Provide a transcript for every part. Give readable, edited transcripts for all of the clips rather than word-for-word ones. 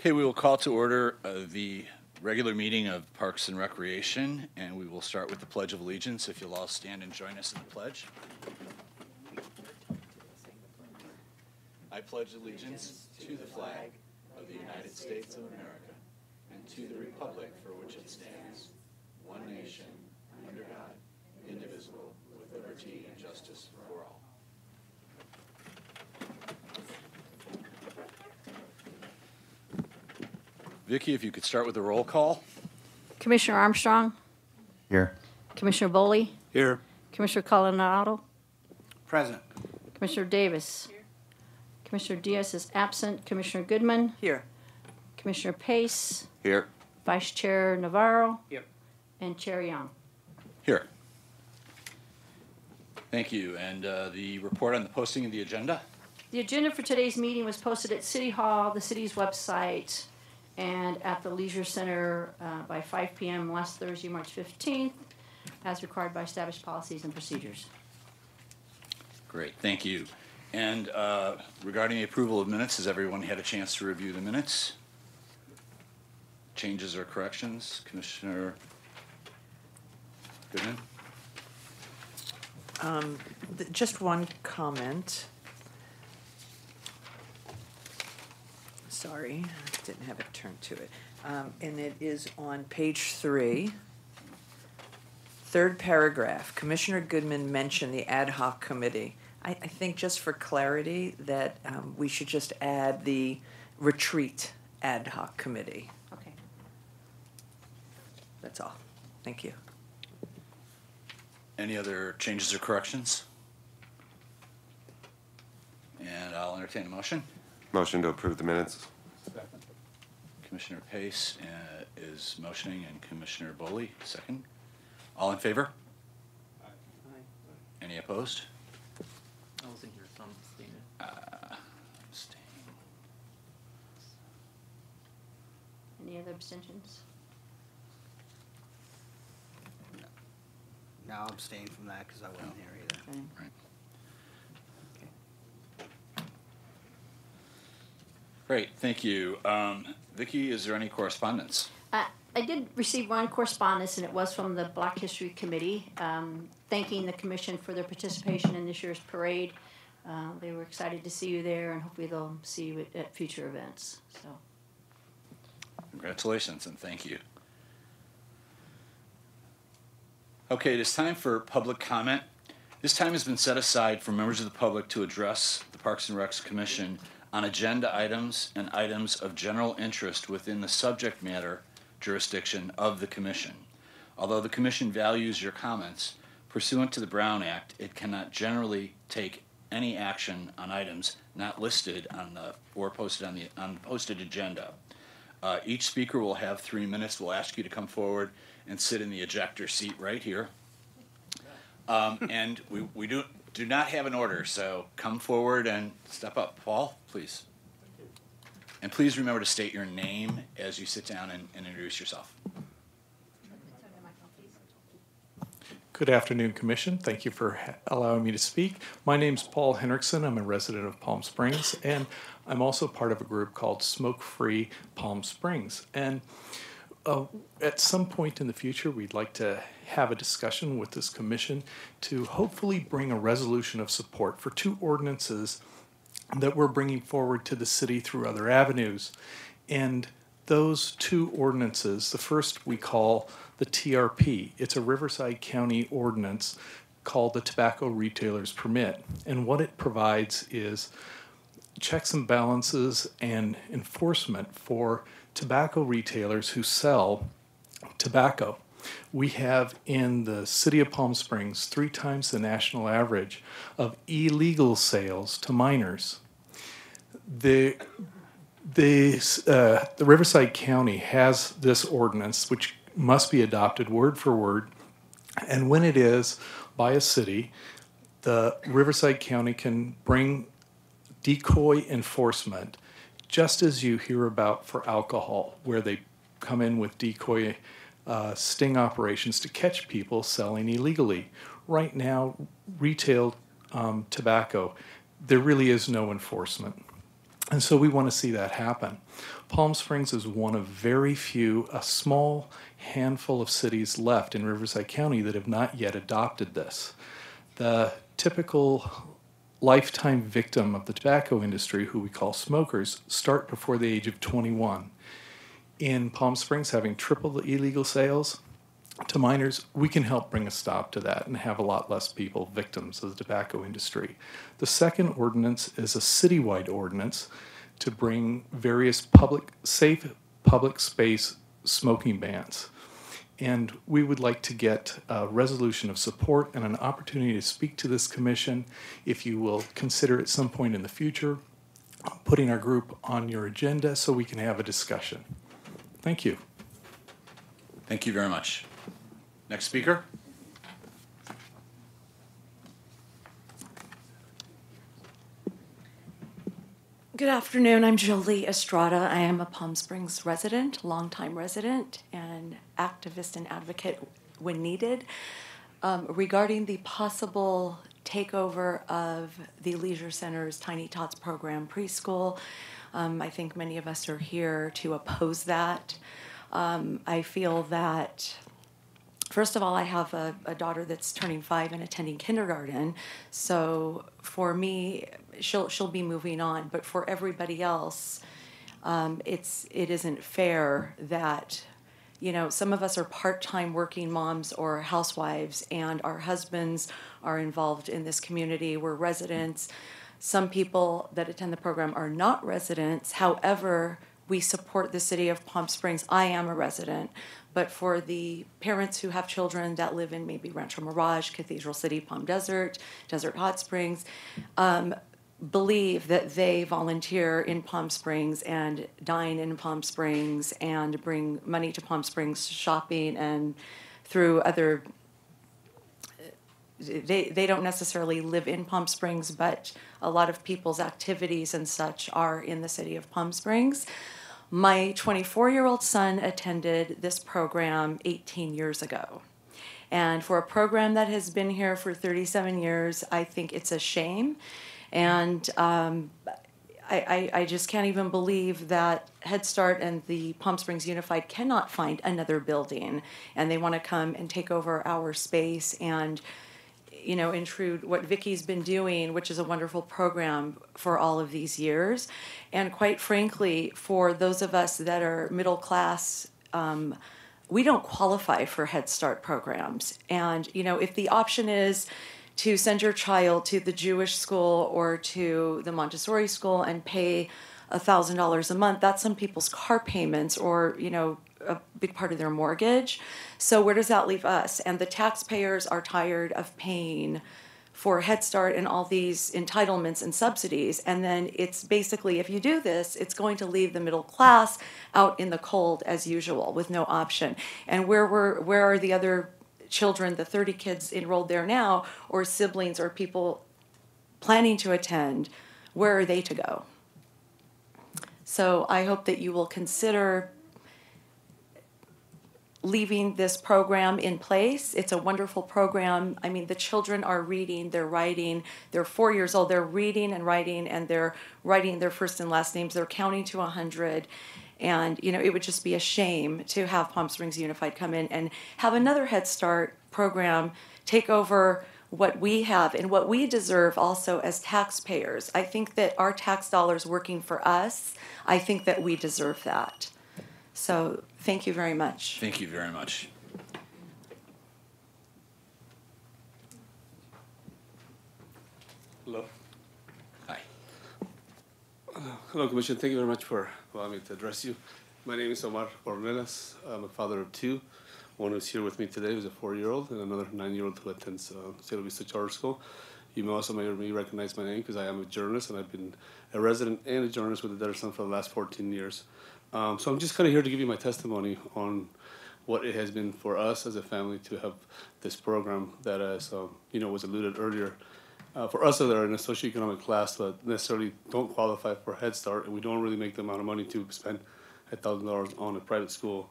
Okay, we will call to order the regular meeting of Parks and Recreation, and we will start with the Pledge of Allegiance. If you'll all stand and join us in the pledge. I pledge allegiance to the flag of the United States of America and to the republic for which it stands, one nation, under God, indivisible, with liberty and justice for all. Vicki, if you could start with the roll call. Commissioner Armstrong. Here. Commissioner Boley. Here. Commissioner Coronado. Present. Commissioner Davis. Here. Commissioner Diaz is absent. Commissioner Goodman. Here. Commissioner Pace. Here. Vice Chair Navarro. Here. And Chair Young. Here. Thank you. And the report on the posting of the agenda? The agenda for today's meeting was posted at City Hall, the city's website, and at the Leisure Center by 5 p.m. last Thursday, March 15th, as required by established policies and procedures. Great, thank you. And regarding the approval of minutes, has everyone had a chance to review the minutes? Changes or corrections? Commissioner Goodman? Just one comment. Sorry, I didn't have it turned to it. And it is on page 3, third paragraph. Commissioner Goodman mentioned the ad hoc committee. I think just for clarity that we should just add the retreat ad hoc committee. Okay. That's all. Thank you. Any other changes or corrections? And I'll entertain a motion. Motion to approve the minutes. Commissioner Pace is motioning, and Commissioner Boley, second. All in favor? Aye. Any opposed? I wasn't here, so I'm Abstain. Any other abstentions? No, I'll abstain from that because I wasn't here either. Okay. Right. Great, thank you. Vicki, is there any correspondence? I did receive one correspondence, and it was from the Black History Committee, thanking the commission for their participation in this year's parade. They were excited to see you there, and hopefully they'll see you at future events. So, Congratulations and thank you. Okay, it is time for public comment. This time has been set aside for members of the public to address the Parks and Recs Commission on agenda items and items of general interest within the subject matter jurisdiction of the Commission. Although the Commission values your comments, pursuant to the Brown Act, it cannot generally take any action on items not listed on the or posted on the posted agenda. Each speaker will have 3 minutes. We'll ask you to come forward and sit in the ejector seat right here. And we do not have an order, so come forward and step up. Paul, please. And please remember to state your name as you sit down and introduce yourself. Good afternoon, Commission. Thank you for allowing me to speak. My name's Paul Henrickson. I'm a resident of Palm Springs, and I'm also part of a group called Smoke Free Palm Springs. And at some point in the future, we'd like to have a discussion with this commission to hopefully bring a resolution of support for 2 ordinances that we're bringing forward to the city through other avenues. And those 2 ordinances, the first we call the TRP. It's a Riverside County ordinance called the Tobacco Retailer's Permit. And what it provides is checks and balances and enforcement for tobacco retailers who sell tobacco. We have in the city of Palm Springs 3 times the national average of illegal sales to minors. The Riverside County has this ordinance, which must be adopted word for word, and when it is by a city, the Riverside County can bring decoy enforcement, just as you hear about for alcohol, where they come in with decoy sting operations to catch people selling illegally. Right now, retail tobacco, there really is no enforcement. And so we want to see that happen. Palm Springs is one of very few, a small handful of cities left in Riverside County that have not yet adopted this. The typical lifetime victim of the tobacco industry, who we call smokers, start before the age of 21. In Palm Springs, having triple the illegal sales to minors, we can help bring a stop to that and have a lot less people victims of the tobacco industry. The second ordinance is a citywide ordinance to bring various safe public space smoking bans. And we would like to get a resolution of support and an opportunity to speak to this commission. If you will consider at some point in the future putting our group on your agenda so we can have a discussion. Thank you. Thank you very much. Next speaker. Good afternoon. I'm Jolie Estrada. I am a Palm Springs resident, longtime resident, and activist and advocate when needed. Regarding the possible takeover of the Leisure Center's Tiny Tots Program preschool, I think many of us are here to oppose that. I feel that, first of all, I have a daughter that's turning 5 and attending kindergarten, so for me, she'll be moving on. But for everybody else, it isn't fair that, you know, some of us are part-time working moms or housewives, and our husbands are involved in this community. We're residents. Some people that attend the program are not residents. However, we support the city of Palm Springs. I am a resident. But for the parents who have children that live in maybe Rancho Mirage, Cathedral City, Palm Desert, Desert Hot Springs, believe that they volunteer in Palm Springs and dine in Palm Springs and bring money to Palm Springs shopping and through other, they don't necessarily live in Palm Springs, but a lot of people's activities and such are in the city of Palm Springs. My 24-year-old son attended this program 18 years ago. And for a program that has been here for 37 years, I think it's a shame. And I just can't even believe that Head Start and the Palm Springs Unified cannot find another building. And they want to come and take over our space and, you know, intrude what Vicky's been doing, which is a wonderful program for all of these years. And quite frankly, for those of us that are middle class, we don't qualify for Head Start programs. And, you know, if the option is to send your child to the Jewish school or to the Montessori school and pay $1,000 a month, that's some people's car payments or, you know, a big part of their mortgage. So where does that leave us? And the taxpayers are tired of paying for Head Start and all these entitlements and subsidies. And then it's basically, if you do this, it's going to leave the middle class out in the cold as usual with no option. And where are the other children, the 30 kids enrolled there now, or siblings or people planning to attend? Where are they to go? So I hope that you will consider leaving this program in place. It's a wonderful program. I mean, the children are reading, they're writing, they're 4 years old, they're reading, and they're writing their first and last names, they're counting to 100. And, you know, it would just be a shame to have Palm Springs Unified come in and have another Head Start program take over what we have and what we deserve also as taxpayers. I think that our tax dollars working for us, I think that we deserve that. So thank you very much. Thank you very much. Hello. Hi. Hello, Commission. Thank you very much for allowing me to address you. My name is Omar Ornelas. I'm a father of two. One who's here with me today who's a 4-year-old and another 9-year-old who attends Cielo Vista Charter School. You may recognize my name because I am a journalist and I've been a resident and a journalist with the Desert Sun for the last 14 years. So I'm just kind of here to give you my testimony on what it has been for us as a family to have this program that, as you know, was alluded earlier. For us that are in a socioeconomic class that necessarily don't qualify for Head Start and we don't really make the amount of money to spend $1,000 on a private school,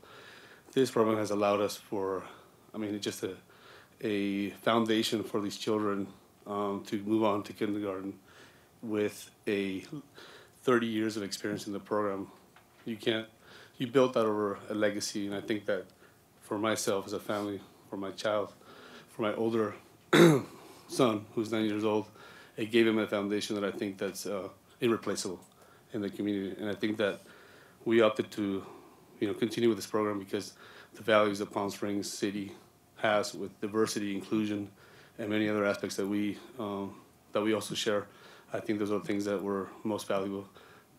this program has allowed us for, I mean, just a foundation for these children to move on to kindergarten with a 30 years of experience in the program. You built that over a legacy, and I think that for myself as a family, for my child, for my older son who's 9 years old, it gave him a foundation that I think that's irreplaceable in the community. And I think that we opted to, continue with this program because the values that Palm Springs City has with diversity, inclusion, and many other aspects that we also share. I think those are the things that were most valuable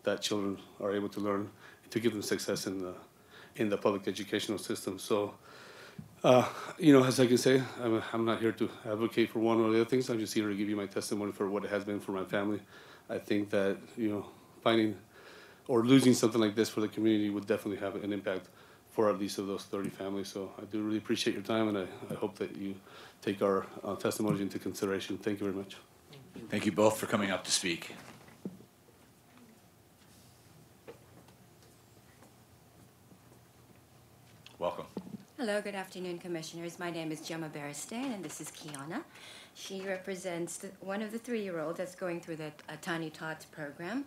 that children are able to learn to give them success in the public educational system. So, as I can say, I'm not here to advocate for one or the other things. I'm just here to give you my testimony for what it has been for my family. I think that, finding or losing something like this for the community would definitely have an impact for at least of those 30 families. So I do really appreciate your time, and I hope that you take our testimonies into consideration. Thank you very much. Thank you both for coming up to speak. Welcome. Hello, good afternoon, Commissioners. My name is Gemma Beristain, and this is Kiana. She represents one of the 3-year-olds that's going through the Tiny Tot Program.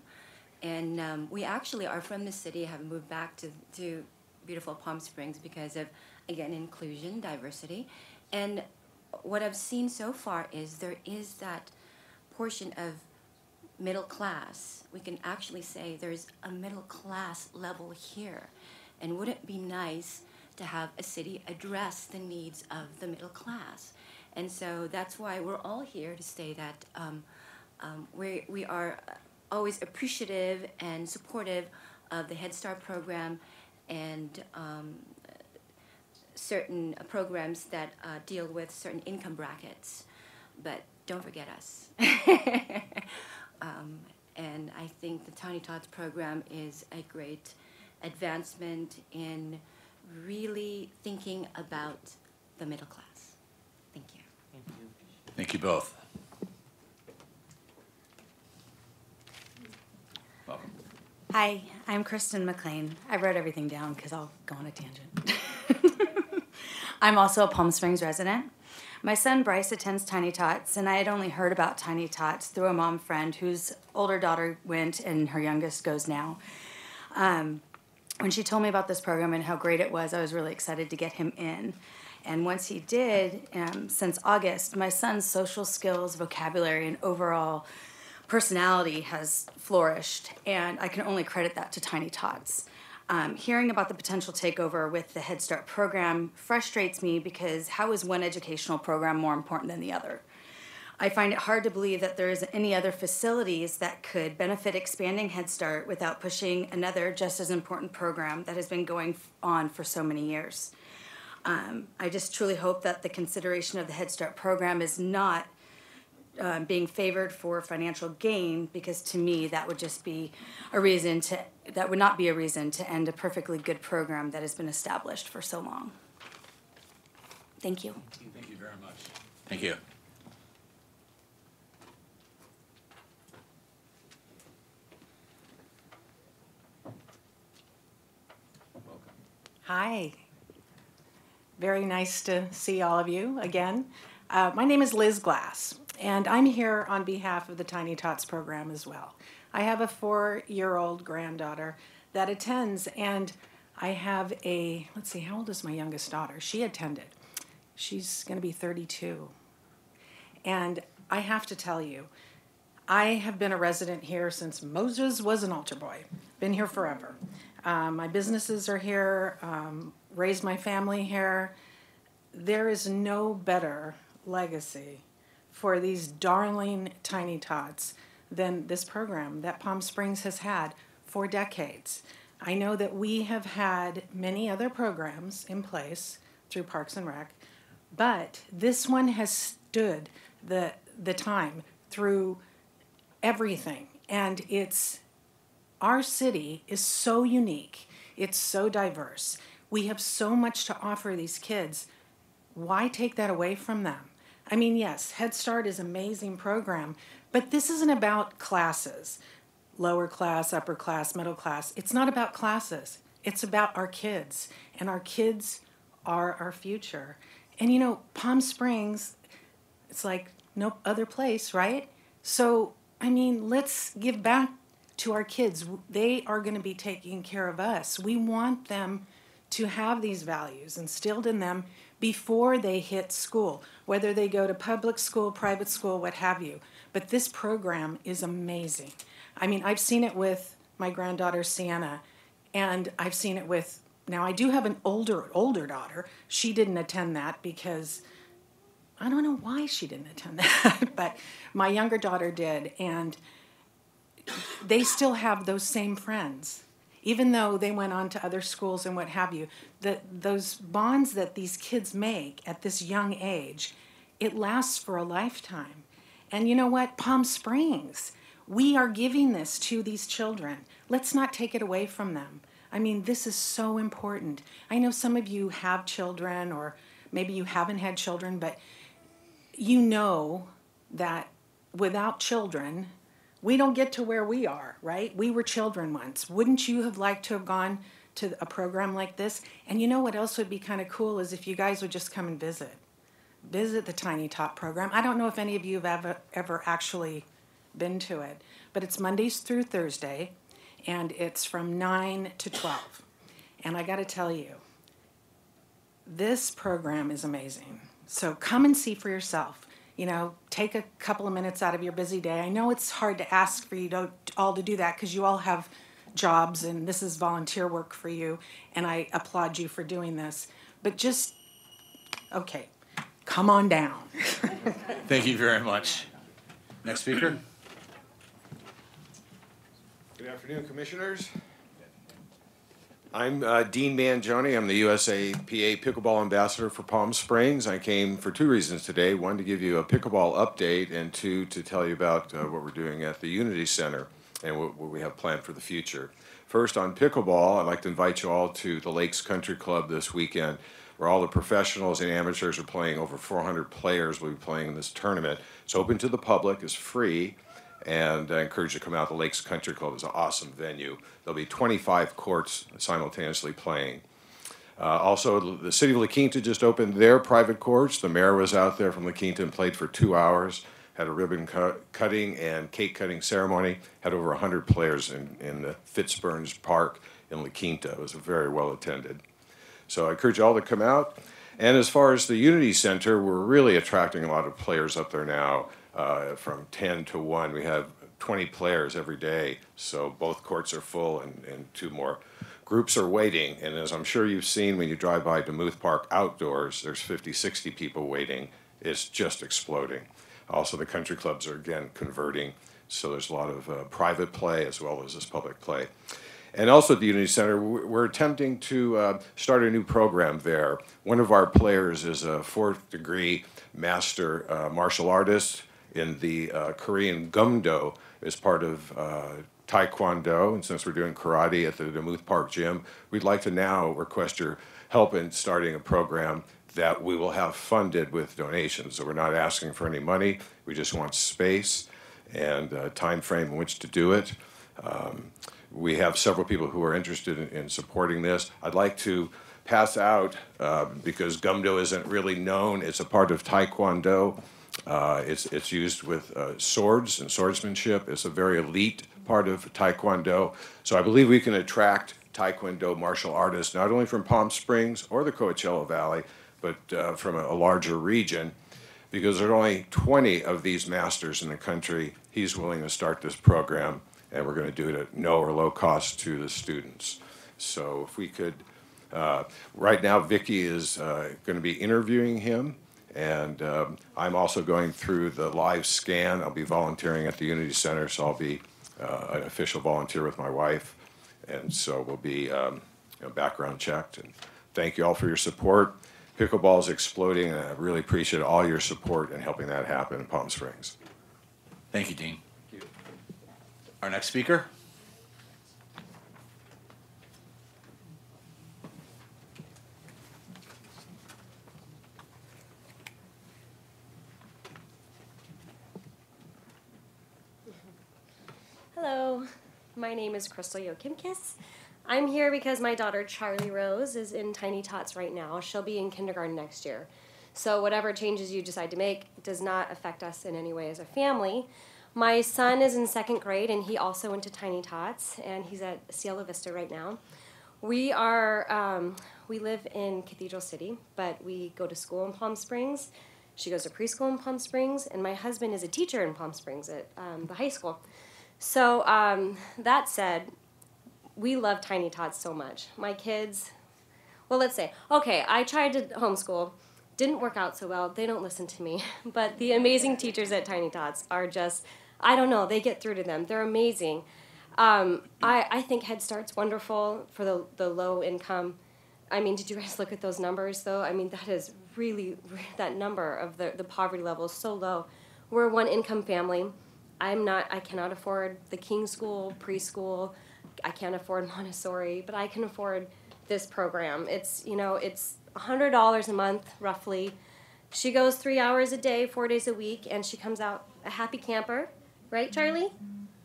And we actually are from the city, have moved back to beautiful Palm Springs because of, again, inclusion, diversity. And what I've seen so far is there is that portion of middle class. We can actually say there's a middle class level here. And wouldn't it be nice to have a city address the needs of the middle class? And so that's why we're all here to say that we are always appreciative and supportive of the Head Start program and certain programs that deal with certain income brackets. But don't forget us. And I think the Tiny Tots program is a great advancement in really thinking about the middle class. Thank you. Thank you. Thank you both. Welcome. Hi, I'm Kristen Mclean. I wrote everything down because I'll go on a tangent. I'm also a Palm Springs resident. My son Bryce attends Tiny Tots, and I had only heard about Tiny Tots through a mom friend whose older daughter went and her youngest goes now. When she told me about this program and how great it was, I was really excited to get him in. And once he did, since August, my son's social skills, vocabulary, and overall personality has flourished, and I can only credit that to Tiny Tots. Hearing about the potential takeover with the Head Start program frustrates me because how is one educational program more important than the other? I find it hard to believe that there is any other facilities that could benefit expanding Head Start without pushing another just as important program that has been going on for so many years. I just truly hope that the consideration of the Head Start program is not being favored for financial gain, because to me that would just be that would not be a reason to end a perfectly good program that has been established for so long. Thank you. Thank you very much. Thank you. Welcome. Hi. Very nice to see all of you again. My name is Liz Glass, and I'm here on behalf of the Tiny Tots program as well. I have a 4-year-old granddaughter that attends, and I have let's see, how old is my youngest daughter? She attended. She's going to be 32. And I have to tell you, I have been a resident here since Moses was an altar boy. Been here forever. My businesses are here, raised my family here. There is no better legacy for these darling Tiny Tots than this program that Palm Springs has had for decades. I know that we have had many other programs in place through Parks and Rec, but this one has stood the time through everything. And our city is so unique. It's so diverse. We have so much to offer these kids. Why take that away from them? I mean, yes, Head Start is an amazing program, but this isn't about classes, lower class, upper class, middle class. It's not about classes. It's about our kids, and our kids are our future. And Palm Springs, it's like no other place, right? So, I mean, let's give back to our kids. They are going to be taking care of us. We want them to have these values instilled in them before they hit school, whether they go to public school, private school, what have you. But this program is amazing. I mean, I've seen it with my granddaughter, Sienna, and I've seen it with, now I do have an older daughter. She didn't attend that because, I don't know why she didn't attend that, but my younger daughter did, and they still have those same friends. Even though they went on to other schools and what have you, those bonds that these kids make at this young age, it lasts for a lifetime. And you know what? Palm Springs, we are giving this to these children. Let's not take it away from them. I mean, this is so important. I know some of you have children, or maybe you haven't had children, but you know that without children, we don't get to where we are, right? We were children once. Wouldn't you have liked to have gone to a program like this? And you know what else would be kind of cool is if you guys would just come and visit the Tiny Tot program. I don't know if any of you have ever actually been to it, but it's Mondays through Thursday, and it's from 9 to 12. And I got to tell you, this program is amazing. So come and see for yourself. You know, take a couple of minutes out of your busy day. I know it's hard to ask for you all to do that because you all have jobs and this is volunteer work for you, and I applaud you for doing this. But just, okay, come on down. Thank you very much. Next speaker. Good afternoon, Commissioners. I'm Dean Mangione. I'm the USAPA Pickleball Ambassador for Palm Springs. I came for two reasons today. One, to give you a pickleball update, and two, to tell you about what we're doing at the Unity Center and what we have planned for the future. First, on pickleball, I'd like to invite you all to the Lakes Country Club this weekend, where all the professionals and amateurs are playing. Over 400 players will be playing in this tournament. It's open to the public, it's free, and I encourage you to come out. The Lakes Country Club is an awesome venue. There'll be 25 courts simultaneously playing. Also, the city of La Quinta just opened their private courts. The mayor was out there from La Quinta and played for 2 hours, had a ribbon cutting and cake cutting ceremony, had over 100 players in the Fitzburns Park in La Quinta. It was very well attended. So I encourage you all to come out. And as far as the Unity Center, we're really attracting a lot of players up there now. From 10 to 1, we have 20 players every day, so both courts are full and two more groups are waiting. And as I'm sure you've seen when you drive by Demuth Park outdoors, there's 50, 60 people waiting. It's just exploding. Also, the country clubs are again converting, so there's a lot of private play as well as this public play. And also at the Unity Center, we're attempting to start a new program there. One of our players is a 4th degree master martial artist in the Korean Gumdo as part of Taekwondo. And since we're doing karate at the Demuth Park Gym, we'd like to now request your help in starting a program that we will have funded with donations. So we're not asking for any money. We just want space and a time frame in which to do it. We have several people who are interested in supporting this. I'd like to pass out, because Gumdo isn't really known, it's a part of Taekwondo. It's used with swords and swordsmanship. It's a very elite part of Taekwondo. So I believe we can attract Taekwondo martial artists, not only from Palm Springs or the Coachella Valley, but from a larger region, because there are only 20 of these masters in the country. He's willing to start this program, and we're going to do it at no or low cost to the students. So if we could, right now Vicki is going to be interviewing him, and I'm also going through the live scan. I'll be volunteering at the Unity Center, so I'll be an official volunteer with my wife, and so we'll be background checked. And thank you all for your support. Pickleball is exploding, and I really appreciate all your support in helping that happen in Palm Springs. Thank you, Dean. Thank you. Our next speaker. Hello, my name is Crystal Yokimkis. I'm here because my daughter Charlie Rose is in Tiny Tots right now. She'll be in kindergarten next year. So whatever changes you decide to make does not affect us in any way as a family. My son is in 2nd grade, and he also went to Tiny Tots, and he's at Cielo Vista right now. We live in Cathedral City, but we go to school in Palm Springs. She goes to preschool in Palm Springs, and my husband is a teacher in Palm Springs at the high school. So that said, we love Tiny Tots so much. My kids, well, let's say, okay, I tried to homeschool. Didn't work out so well. They don't listen to me. But the amazing teachers at Tiny Tots are just, I don't know, they get through to them. They're amazing. I think Head Start's wonderful for the low income. I mean, did you guys look at those numbers, though? I mean, that is really, that number of the poverty level is so low. We're a one-income family. I cannot afford the King School, preschool. I can't afford Montessori, but I can afford this program. It's, it's $100 a month, roughly. She goes 3 hours a day, 4 days a week, and she comes out a happy camper. Right, Charlie?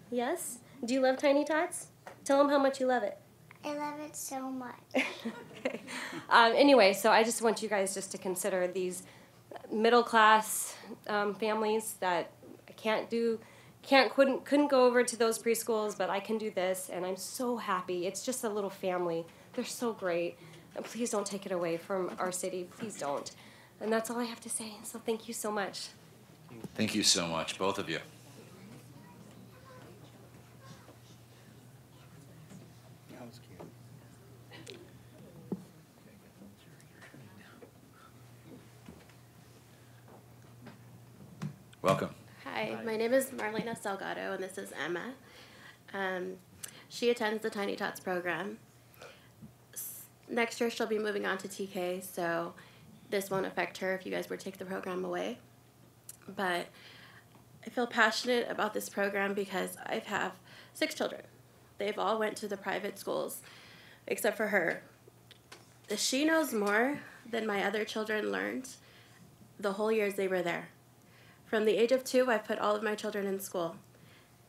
Yes? Do you love Tiny Tots? Tell them how much you love it. I love it so much. Okay. Anyway, so I just want you guys just to consider these middle-class families that couldn't go over to those preschools, but I can do this, and I'm so happy. It's just a little family. They're so great. And please don't take it away from our city. Please don't. And that's all I have to say. So thank you so much. Thank you so much, both of you. That was cute. Welcome. Hi, my name is Marlena Salgado, and this is Emma. She attends the Tiny Tots program. Next year, she'll be moving on to TK, so this won't affect her if you guys were to take the program away. But I feel passionate about this program because I have 6 children. They've all went to the private schools, except for her. She knows more than my other children learned the whole years they were there. From the age of 2, I've put all of my children in school.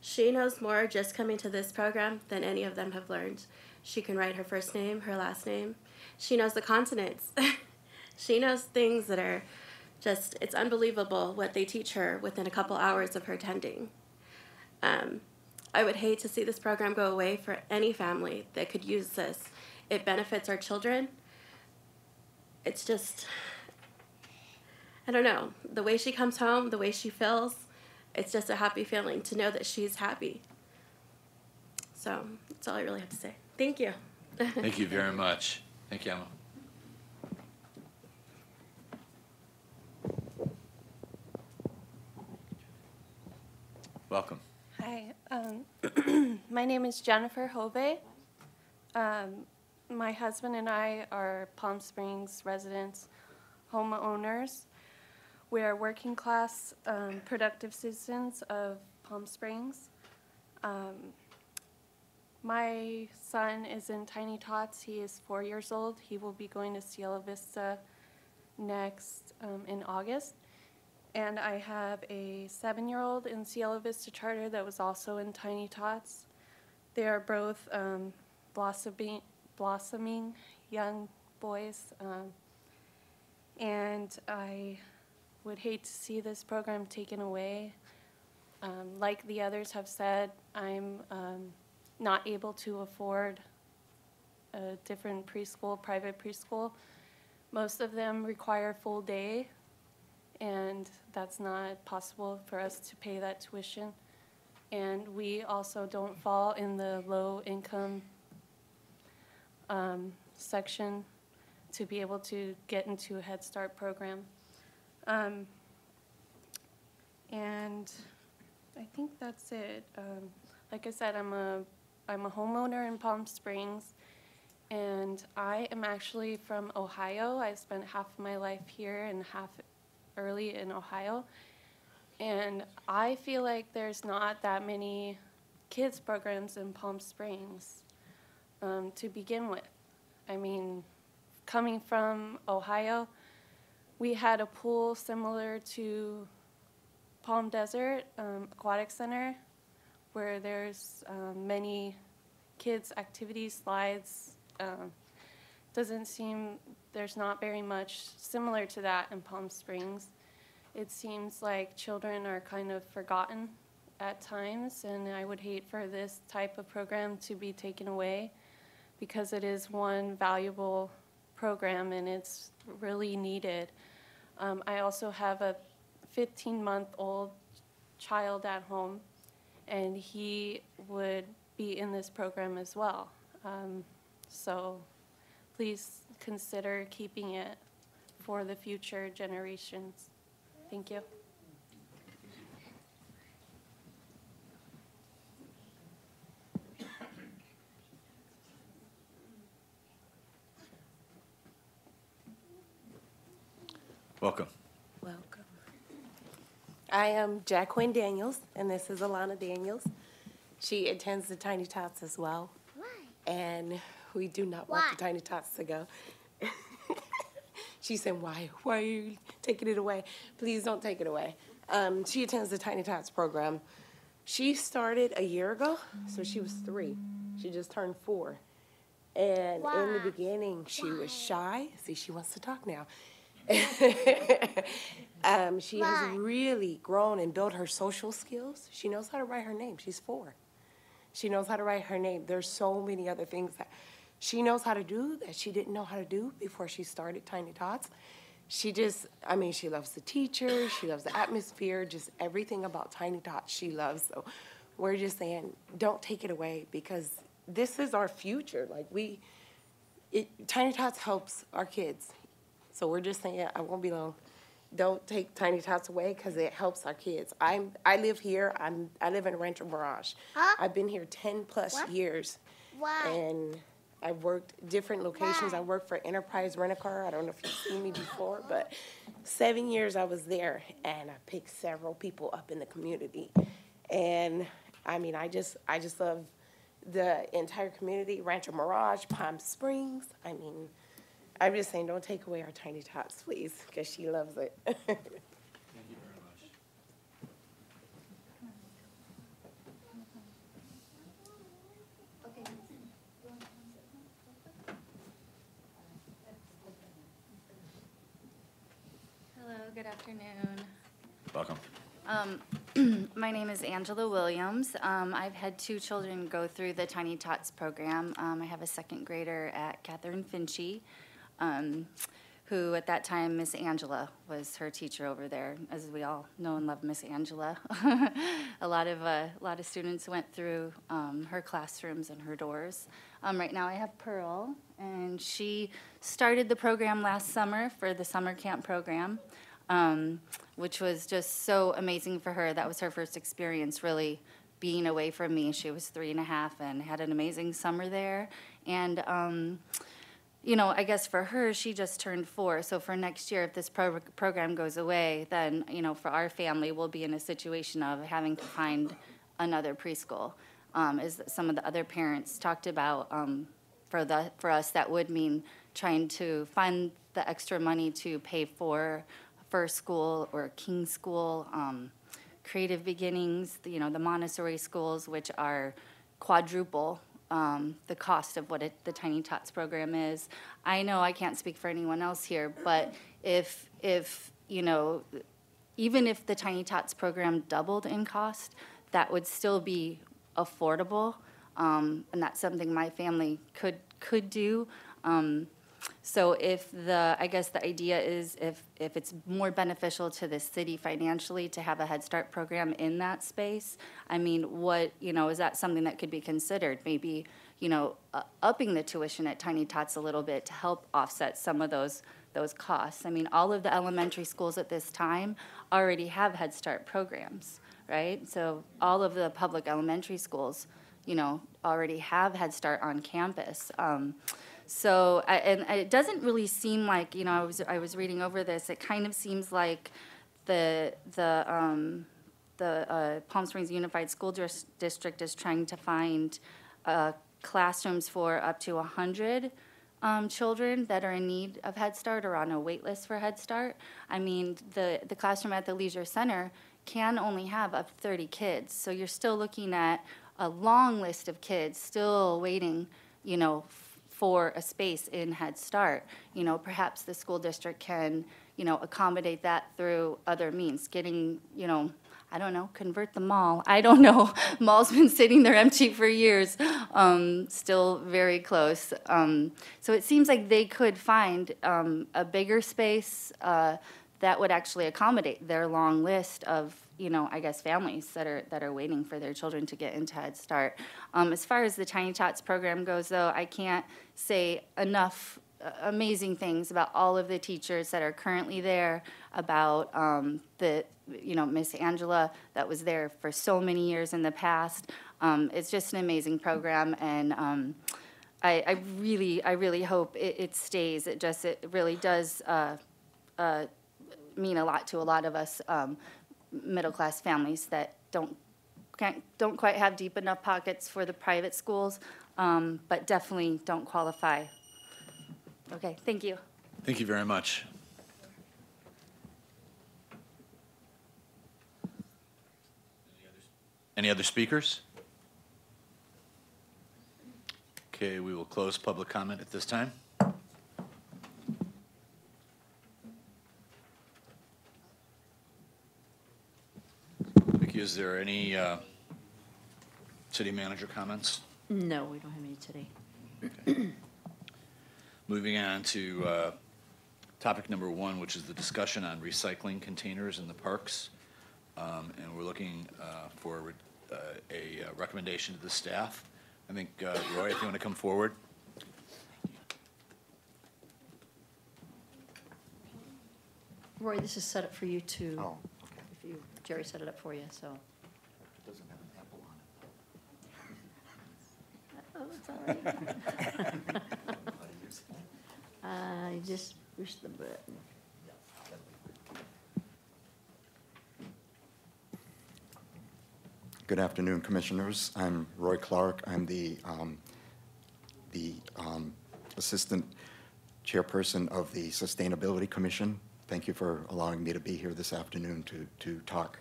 She knows more just coming to this program than any of them have learned. She can write her first name, her last name. She knows the consonants. She knows things that are just, it's unbelievable what they teach her within a couple hours of her attending. I would hate to see this program go away for any family that could use this. It benefits our children. It's just, I don't know, the way she comes home, the way she feels, it's just a happy feeling to know that she's happy. So that's all I really have to say. Thank you. Thank you very much. Thank you, Emma. Welcome. Hi, my name is Jennifer Hove. My husband and I are Palm Springs residents, homeowners. We are working class, productive citizens of Palm Springs. My son is in Tiny Tots. He is 4 years old. He will be going to Cielo Vista next in August. And I have a 7-year-old in Cielo Vista Charter that was also in Tiny Tots. They are both blossoming young boys. And I would hate to see this program taken away. Like the others have said, I'm not able to afford a different preschool, private preschool. Most of them require full day, and that's not possible for us to pay that tuition. And we also don't fall in the low income section to be able to get into a Head Start program. And I think that's it. Like I said, I'm a homeowner in Palm Springs, and I am actually from Ohio. I spent half of my life here and half early in Ohio. And I feel like there's not that many kids programs in Palm Springs to begin with. I mean, coming from Ohio, we had a pool similar to Palm Desert Aquatic Center, where there's many kids' activities, slides. Doesn't seem there's not very much similar to that in Palm Springs. It seems like children are kind of forgotten at times, and I would hate for this type of program to be taken away because it is one valuable program and it's really needed. I also have a 15-month-old child at home, and he would be in this program as well. So please consider keeping it for the future generations. Thank you. Welcome. Welcome. I am Jacqueline Daniels, and this is Alana Daniels. She attends the Tiny Tots as well. Why? And we do not want the Tiny Tots to go. She said, why? Why are you taking it away? Please don't take it away. She attends the Tiny Tots program. She started a year ago, so she was 3. She just turned 4. And in the beginning, she was shy. See, she wants to talk now. She has really grown and built her social skills. She knows how to write her name. She's 4. She knows how to write her name. There's so many other things that she knows how to do that she didn't know how to do before she started Tiny Tots. She just, I mean, she loves the teachers. She loves the atmosphere, just everything about Tiny Tots she loves. So we're just saying, don't take it away because this is our future. Like Tiny Tots helps our kids. So we're just saying, I won't be long. Don't take Tiny Tots away because it helps our kids. I live here. I live in Rancho Mirage. Huh? I've been here 10+ years. Why? And I've worked different locations. I worked for Enterprise Rent-A-Car. I don't know if you've seen me before, but 7 years I was there, and I picked several people up in the community. And I mean, I just love the entire community, Rancho Mirage, Palm Springs. I mean, I'm just saying, don't take away our Tiny Tots, please, because she loves it. Thank you very much. Hello, good afternoon. Welcome. My name is Angela Williams. I've had 2 children go through the Tiny Tots program. I have a 2nd grader at Catherine Finchy, who at that time, Miss Angela was her teacher over there. As we all know and love Miss Angela. a lot of students went through her classrooms and her doors. Right now I have Pearl, and she started the program last summer for the summer camp program, which was just so amazing for her. That was her first experience really being away from me. She was 3.5 and had an amazing summer there. And you know, I guess for her, she just turned 4. So for next year, if this program goes away, then, you know, for our family, we'll be in a situation of having to find another preschool. As some of the other parents talked about, for us, that would mean trying to find the extra money to pay for First School or King School, Creative Beginnings, you know, the Montessori schools, which are quadruple the cost of what the Tiny Tots program is. I know I can't speak for anyone else here, but if you know, even if the Tiny Tots program doubled in cost, that would still be affordable, and that's something my family could do. So I guess the idea is if it's more beneficial to the city financially to have a Head Start program in that space, I mean, is that something that could be considered? Maybe, you know, upping the tuition at Tiny Tots a little bit to help offset some of those costs. I mean, all of the elementary schools at this time already have Head Start programs, right? So all of the public elementary schools, you know, already have Head Start on campus. So, and it doesn't really seem like, you know, I was reading over this. It kind of seems like the Palm Springs Unified School District is trying to find classrooms for up to 100 children that are in need of Head Start or on a wait list for Head Start. I mean, the classroom at the Leisure Center can only have up to 30 kids. So you're still looking at a long list of kids still waiting, you know, for a space in Head Start. You know, perhaps the school district can, you know, accommodate that through other means, getting, you know, I don't know, convert the mall. I don't know. Mall's been sitting there empty for years, still very close. So it seems like they could find a bigger space that would actually accommodate their long list of, I guess families that are waiting for their children to get into Head Start. As far as the Tiny Tots program goes, though, I can't say enough amazing things about all of the teachers that are currently there, about Miss Angela that was there for so many years in the past. It's just an amazing program, and I really hope it stays. It really does mean a lot to a lot of us middle class families that don't quite have deep enough pockets for the private schools, but definitely don't qualify. Okay, thank you. Thank you very much. Any other speakers? Okay, we will close public comment at this time. Vicki, is there any city manager comments? No, we don't have any today. Okay. Moving on to topic number 1, which is the discussion on recycling containers in the parks. And we're looking for a recommendation to the staff. I think, Roy, if you want to come forward. Roy, this is set up for you to, Oh, if Jerry set it up for you, so. It doesn't have an apple on it. Oh, it's all right. I just push the button. Good afternoon, Commissioners. I'm Roy Clark. I'm the Assistant Chairperson of the Sustainability Commission. Thank you for allowing me to be here this afternoon to talk.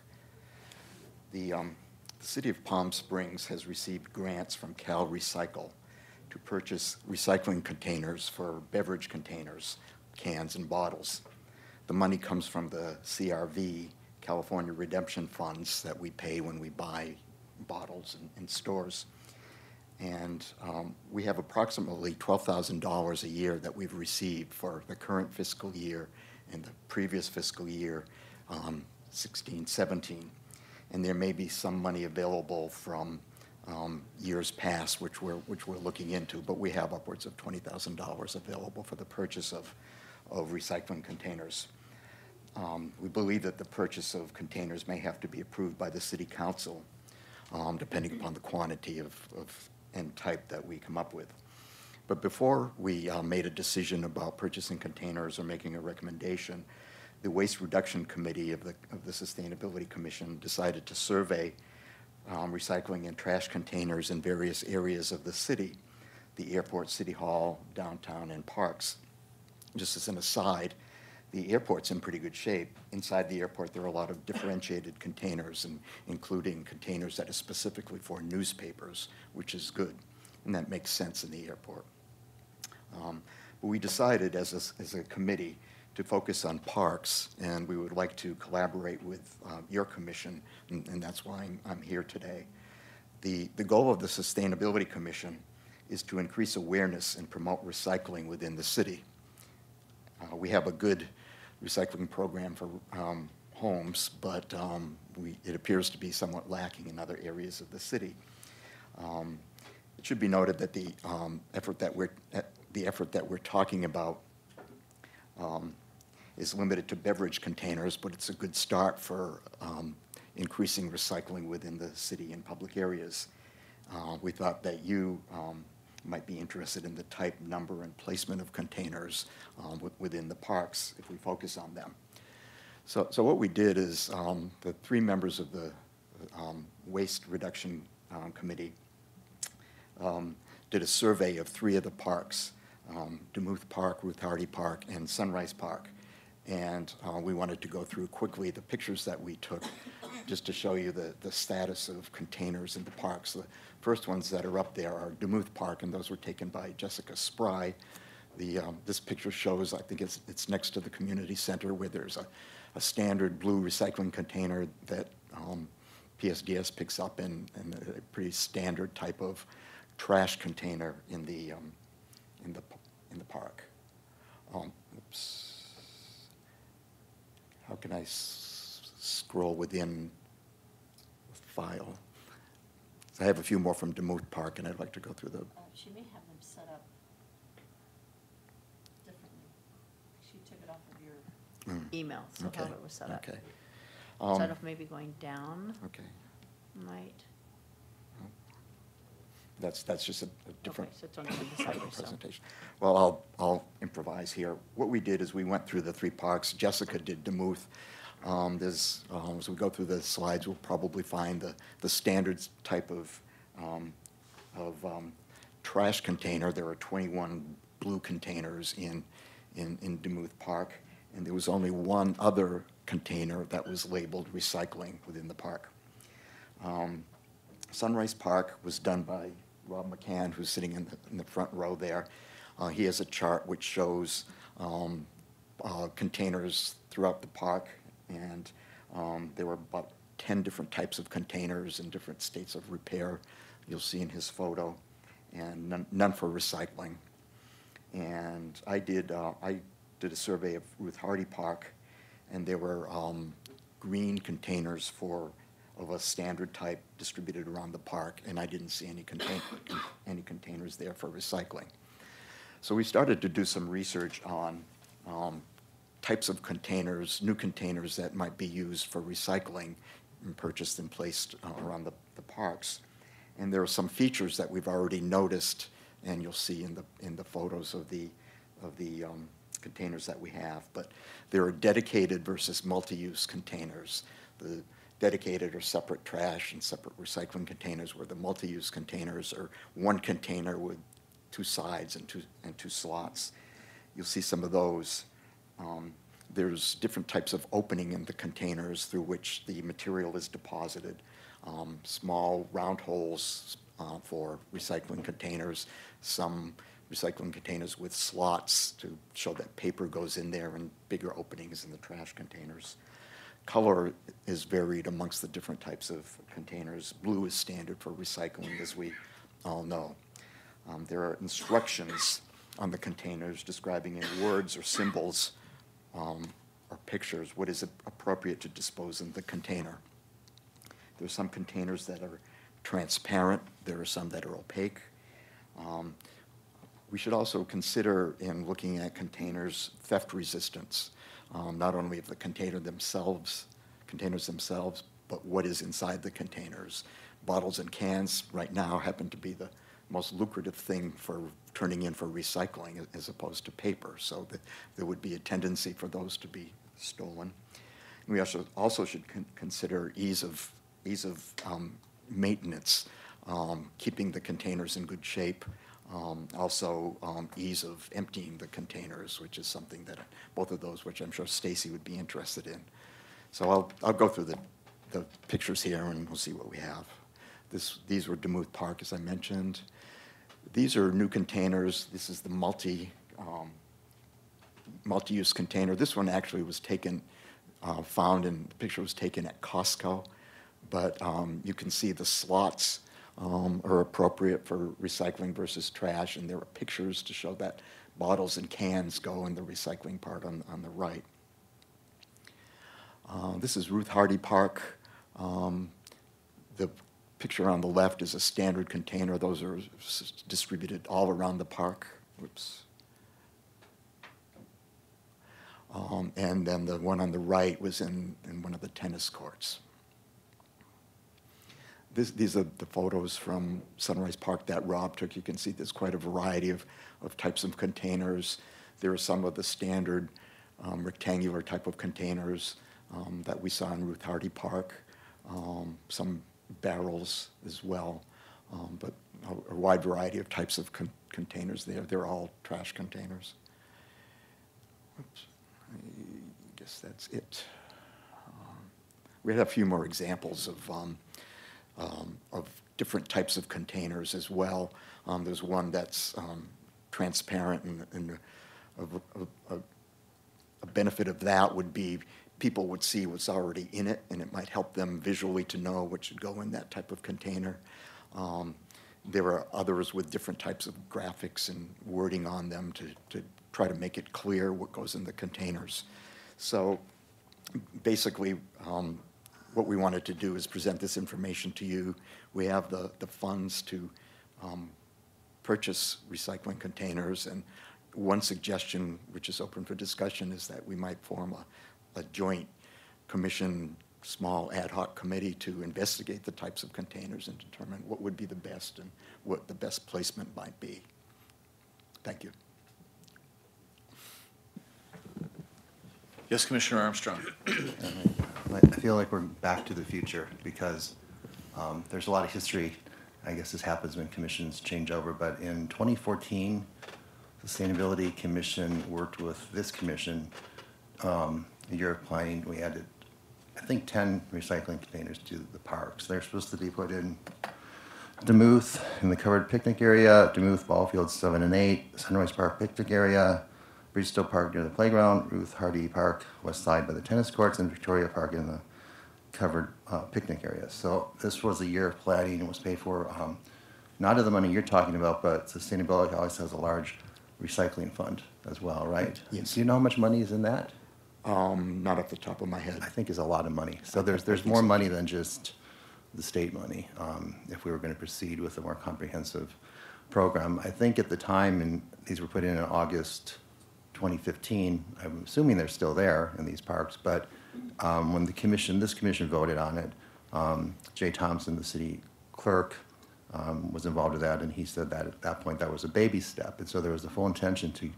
The City of Palm Springs has received grants from Cal Recycle to purchase recycling containers for beverage containers, cans and bottles. The money comes from the CRV, California Redemption Funds, that we pay when we buy bottles in stores. And we have approximately $12,000 a year that we've received for the current fiscal year and the previous fiscal year, 16-17. And there may be some money available from years past, which we're looking into, but we have upwards of $20,000 available for the purchase of recycling containers. We believe that the purchase of containers may have to be approved by the City Council, depending upon the quantity and type that we come up with. But before we made a decision about purchasing containers or making a recommendation, the Waste Reduction Committee of the Sustainability Commission decided to survey recycling and trash containers in various areas of the city, the airport, City Hall, downtown, and parks. Just as an aside, the airport's in pretty good shape. Inside the airport, there are a lot of differentiated containers, including containers that are specifically for newspapers, which is good, and that makes sense in the airport. But we decided as a committee to focus on parks, and we would like to collaborate with your commission, and that's why I'm here today. The goal of the Sustainability Commission is to increase awareness and promote recycling within the city. We have a good recycling program for homes, but it appears to be somewhat lacking in other areas of the city. It should be noted that the effort that we're talking about is limited to beverage containers, but it's a good start for increasing recycling within the city and public areas. We thought that you might be interested in the type, number, and placement of containers within the parks if we focus on them. So what we did is the 3 members of the Waste Reduction Committee did a survey of 3 of the parks, Demuth Park, Ruth Hardy Park, and Sunrise Park. And we wanted to go through quickly the pictures that we took just to show you the status of containers in the parks. The first ones that are up there are Demuth Park, and those were taken by Jessica Spry. This picture shows, I think it's next to the community center, where there's a standard blue recycling container that PSDS picks up in a pretty standard type of trash container in the park. Oops. How can I scroll within the file? So I have a few more from Demuth Park, and I'd like to go through the. She may have them set up differently. She took it off of your email, so Okay. how it was set up. Okay. So I don't know if maybe going down Okay. might. That's just a different Okay, so it's on the other side or so. presentation. Well, I'll improvise here. What we did is we went through the 3 parks. Jessica did Demuth. As we go through the slides, we'll probably find the standards type of trash container. There are 21 blue containers in Demuth Park, and there was only one other container that was labeled recycling within the park. Sunrise Park was done by Rob McCann, who's sitting in the front row there. He has a chart which shows containers throughout the park, and there were about 10 different types of containers in different states of repair. You'll see in his photo, and none for recycling. And I did a survey of Ruth Hardy Park, and there were green containers of a standard type distributed around the park, and I didn't see any containers there for recycling. So we started to do some research on types of containers, new containers that might be used for recycling and purchased and placed around the parks. And there are some features that we've already noticed, and you'll see in the photos of the containers that we have. But there are dedicated versus multi-use containers. The dedicated or separate trash and separate recycling containers, where the multi-use containers are one container with 2 sides and two slots. You'll see some of those. There's different types of opening in the containers through which the material is deposited. Small round holes for recycling containers, some recycling containers with slots to show that paper goes in there, and bigger openings in the trash containers. Color is varied amongst the different types of containers. Blue is standard for recycling, as we all know. There are instructions on the containers describing in words or symbols or pictures what is appropriate to dispose in the container. There are some containers that are transparent. There are some that are opaque. We should also consider, in looking at containers, theft resistance, not only of the containers themselves, but what is inside the containers. Bottles and cans right now happen to be the most lucrative thing for turning in for recycling as opposed to paper, so that there would be a tendency for those to be stolen. We also should consider ease of maintenance, keeping the containers in good shape. Also, ease of emptying the containers, which is something that both of those, which I'm sure Stacy would be interested in. So I'll go through the pictures here, and we'll see what we have. These were Demuth Park, as I mentioned. These are new containers. This is the multi-use container. This one actually was taken, the picture was taken at Costco, but you can see the slots are appropriate for recycling versus trash, and there are pictures to show that bottles and cans go in the recycling part on the right. This is Ruth Hardy Park. The picture on the left is a standard container. Those are distributed all around the park. Whoops. And then the one on the right was in one of the tennis courts. These are the photos from Sunrise Park that Rob took. You can see there's quite a variety of types of containers. There are some of the standard rectangular type of containers that we saw in Ruth Hardy Park, some barrels as well, but a wide variety of types of containers there. They're all trash containers. Oops. I guess that's it. We have a few more examples of different types of containers as well. There's one that's transparent, and a benefit of that would be people would see what's already in it, and it might help them visually to know what should go in that type of container. There are others with different types of graphics and wording on them to try to make it clear what goes in the containers. So basically, what we wanted to do is present this information to you. We have the funds to purchase recycling containers, and one suggestion, which is open for discussion, is that we might form a joint commission, small ad hoc committee to investigate the types of containers and determine what would be the best and what the best placement might be. Thank you. Yes, Commissioner Armstrong. I feel like we're back to the future because there's a lot of history. I guess this happens when commissions change over, but in 2014, Sustainability Commission worked with this commission. The year of planning, we added, I think, 10 recycling containers to the parks. They're supposed to be put in Demuth in the covered picnic area, Demuth Ball Fields 7 and 8, Sunrise Park picnic area, Bridgestone Park near the playground, Ruth Hardy Park west side by the tennis courts, and Victoria Park in the covered picnic area. So this was a year of planning and was paid for, not of the money you're talking about, but sustainability always has a large recycling fund as well, right? Yes. Do you know how much money is in that? Not off the top of my head. I think is a lot of money. So there's more money than just the state money if we were going to proceed with a more comprehensive program. I think at the time, and these were put in August 2015, I'm assuming they're still there in these parks, but when this commission voted on it, Jay Thompson, the city clerk, was involved with that, and he said that at that point that was a baby step, and so there was the full intention to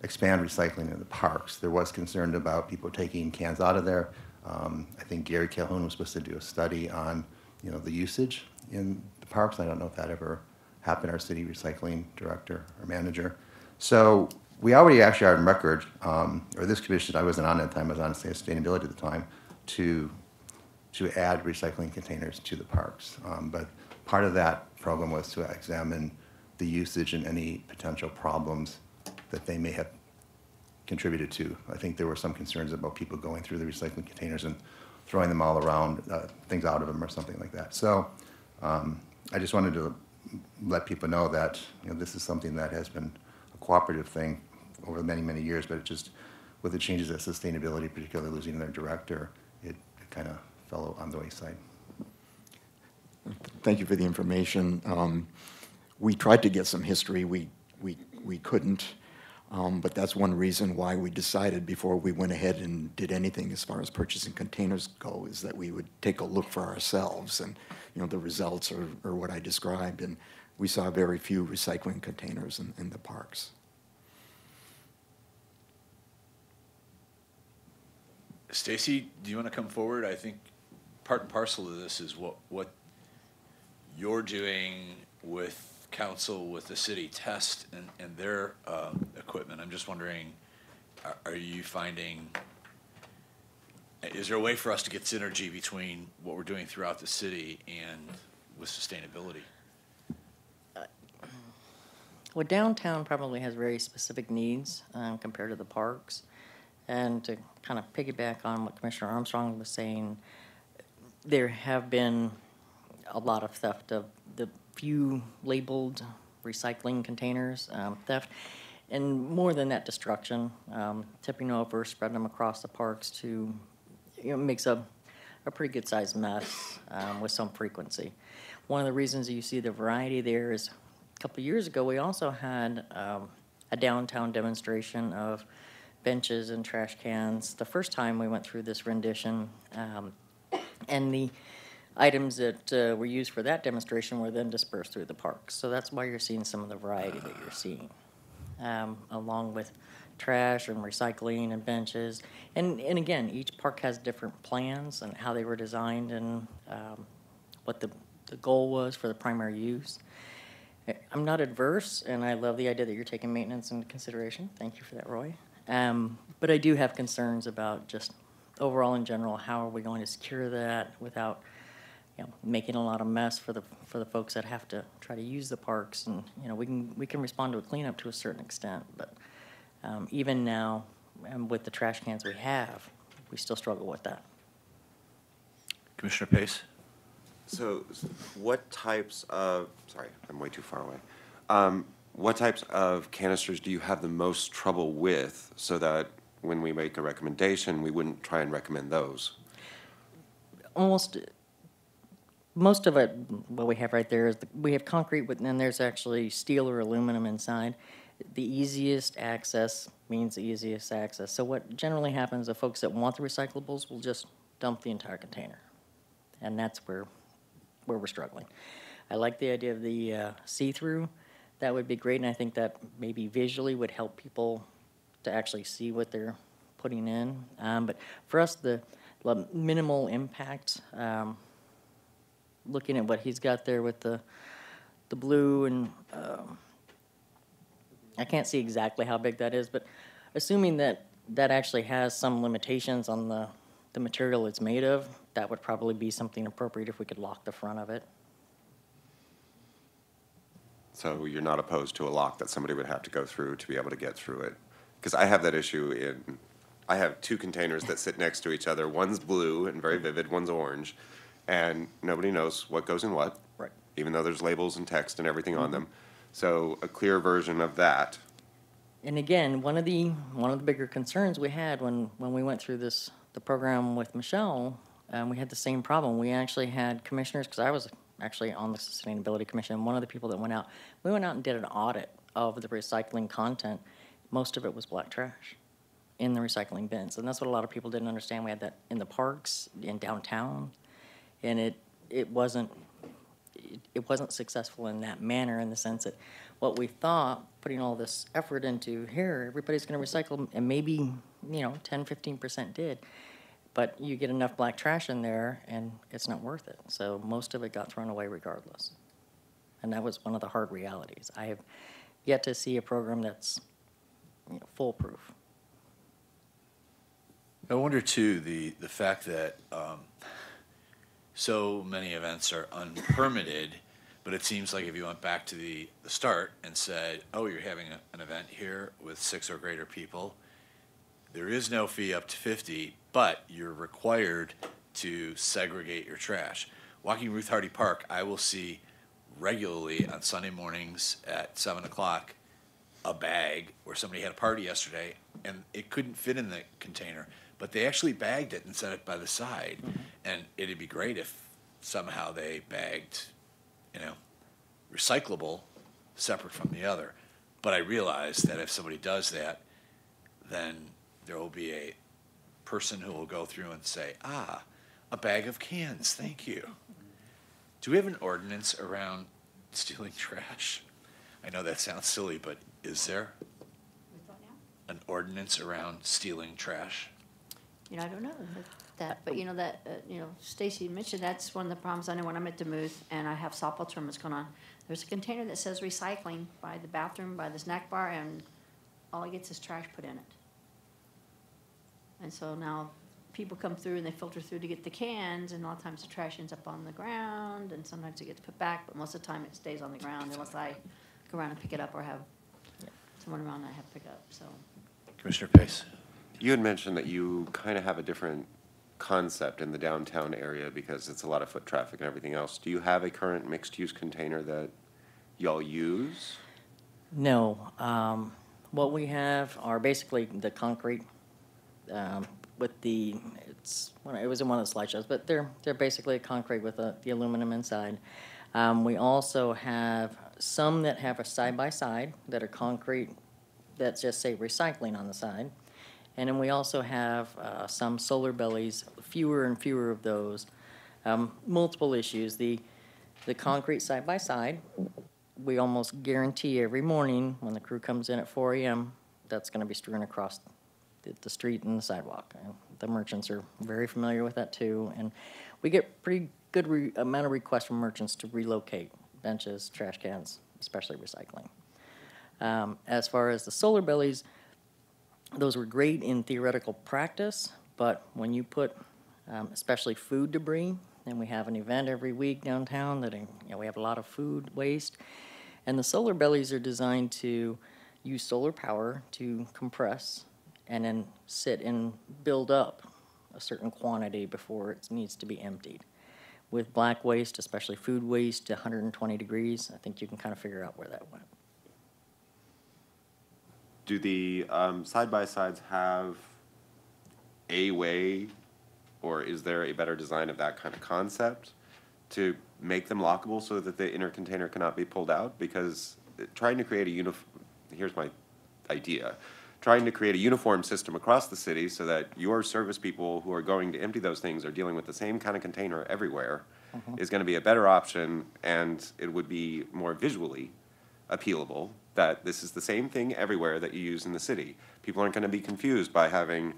expand recycling in the parks. There was concern about people taking cans out of there. I think Gary Calhoun was supposed to do a study on, the usage in the parks. I don't know if that ever happened, our city recycling director or manager. So we already actually are on record, or this commission, I wasn't on at the time, I was on sustainability at the time, to add recycling containers to the parks. But part of that program was to examine the usage and any potential problems that they may have contributed to. I think there were some concerns about people going through the recycling containers and throwing them all around, things out of them or something like that. So I just wanted to let people know that this is something that has been a cooperative thing over many, many years, but it just, with the changes at sustainability, particularly losing their director, it kind of fell on the wayside. Thank you for the information. We tried to get some history. We couldn't, but that's one reason why we decided before we went ahead and did anything as far as purchasing containers go, is that we would take a look for ourselves, and the results are what I described, and we saw very few recycling containers in the parks. Stacy, do you want to come forward? I think part and parcel of this is what you're doing with council, with the city test and their equipment. I'm just wondering, are you finding, is there a way for us to get synergy between what we're doing throughout the city and with sustainability? Well, downtown probably has very specific needs compared to the parks. And to kind of piggyback on what Commissioner Armstrong was saying, there have been a lot of theft of the few labeled recycling containers, theft, and more than that, destruction, tipping over, spreading them across the parks to, makes a pretty good sized mess with some frequency. One of the reasons you see the variety there is a couple of years ago we also had a downtown demonstration of benches and trash cans. The first time we went through this rendition, and the items that were used for that demonstration were then dispersed through the parks. So that's why you're seeing some of the variety that you're seeing, along with trash and recycling and benches. And again, each park has different plans and how they were designed and what the goal was for the primary use. I'm not adverse, and I love the idea that you're taking maintenance into consideration. Thank you for that, Roy. But I do have concerns about just overall in general, how are we going to secure that without making a lot of mess for the folks that have to try to use the parks. And we can respond to a cleanup to a certain extent, but even now and with the trash cans we have, we still struggle with that. Commissioner Pace? So what types of, sorry, I'm way too far away. What types of canisters do you have the most trouble with so that when we make a recommendation, we wouldn't try and recommend those? Most of it, what we have right there is we have concrete, and then there's actually steel or aluminum inside. The easiest access means the easiest access. So what generally happens, the folks that want the recyclables will just dump the entire container. And that's where we're struggling. I like the idea of the see-through. That would be great, and I think that maybe visually would help people to actually see what they're putting in. But for us, the minimal impact, looking at what he's got there with the blue, and I can't see exactly how big that is, but assuming that that actually has some limitations on the material it's made of, that would probably be something appropriate if we could lock the front of it. So you're not opposed to a lock that somebody would have to go through to be able to get through it? Because I have that issue I have two containers that sit next to each other. One's blue and very vivid, one's orange, and nobody knows what goes in what. Right. Even though there's labels and text and everything on them. So a clear version of that. And again, one of the bigger concerns we had when we went through the program with Michelle, we had the same problem. We actually had commissioners, because I was actually on the Sustainability Commission, one of the people that went out, we went out and did an audit of the recycling content. Most of it was black trash in the recycling bins, and that's what a lot of people didn't understand. We had that in the parks, in downtown, and it wasn't successful in that manner, in the sense that what we thought, putting all this effort into here, everybody's going to recycle, and maybe 10-15% did. But you get enough black trash in there, and it's not worth it. So most of it got thrown away regardless. And that was one of the hard realities. I have yet to see a program that's foolproof. I wonder, too, the fact that so many events are unpermitted, but it seems like if you went back to the start and said, oh, you're having an event here with 6 or greater people, there is no fee up to 50, but you're required to segregate your trash. Walking Ruth Hardy Park, I will see regularly on Sunday mornings at 7 o'clock a bag where somebody had a party yesterday and it couldn't fit in the container, but they actually bagged it and set it by the side. And it'd be great if somehow they bagged, recyclable separate from the other. But I realize that if somebody does that, then there will be a person who will go through and say, a bag of cans, thank you. Do we have an ordinance around stealing trash? I know that sounds silly, but is there an ordinance around stealing trash? I don't know that, but Stacy mentioned that's one of the problems I know when I'm at Duluth and I have softball tournaments going on. There's a container that says recycling by the bathroom, by the snack bar, and all it gets is trash put in it. And so now people come through and they filter through to get the cans, and a lot of times the trash ends up on the ground, and sometimes it gets put back, but most of the time it stays on the ground unless I go around and pick it up or have someone around that I have to pick up. So, Commissioner Pace. You had mentioned that you kind of have a different concept in the downtown area because it's a lot of foot traffic and everything else. Do you have a current mixed-use container that y'all use? No. What we have are basically the concrete with it was in one of the slideshows, but they're basically concrete with the aluminum inside. We also have some that have a side-by-side that are concrete that just say recycling on the side. And then we also have some solar bellies, fewer and fewer of those. Multiple issues. The concrete side-by-side, we almost guarantee every morning when the crew comes in at 4 a.m., that's going to be strewn across the street and the sidewalk. And the merchants are very familiar with that too. And we get pretty good amount of requests from merchants to relocate benches, trash cans, especially recycling. As far as the solar bellies, those were great in theoretical practice, but when you put especially food debris, and we have an event every week downtown that we have a lot of food waste, and the solar bellies are designed to use solar power to compress and then sit and build up a certain quantity before it needs to be emptied. With black waste, especially food waste, 120 degrees, I think you can kind of figure out where that went. Do the side-by-sides have a way, or is there a better design of that kind of concept to make them lockable so that the inner container cannot be pulled out? Because trying to create a here's my idea, trying to create a uniform system across the city so that your service people who are going to empty those things are dealing with the same kind of container everywhere is going to be a better option, and it would be more visually appealable that this is the same thing everywhere that you use in the city. People aren't going to be confused by having,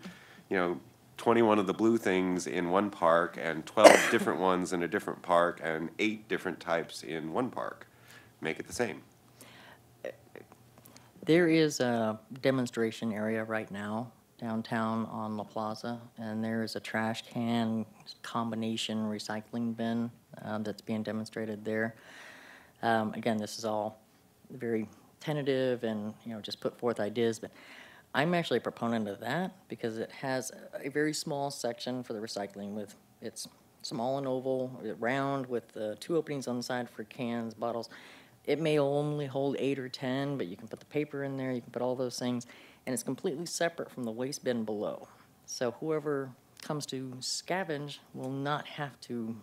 21 of the blue things in one park and 12 different ones in a different park and 8 different types in one park. Make it the same. There is a demonstration area right now downtown on La Plaza, and there is a trash can combination recycling bin that's being demonstrated there. Again, this is all very tentative and just put forth ideas, but I'm actually a proponent of that because it has a very small section for the recycling. With it's small and oval, round with 2 openings on the side for cans, bottles. It may only hold 8 or 10, but you can put the paper in there, you can put all those things, and it's completely separate from the waste bin below. So whoever comes to scavenge will not have to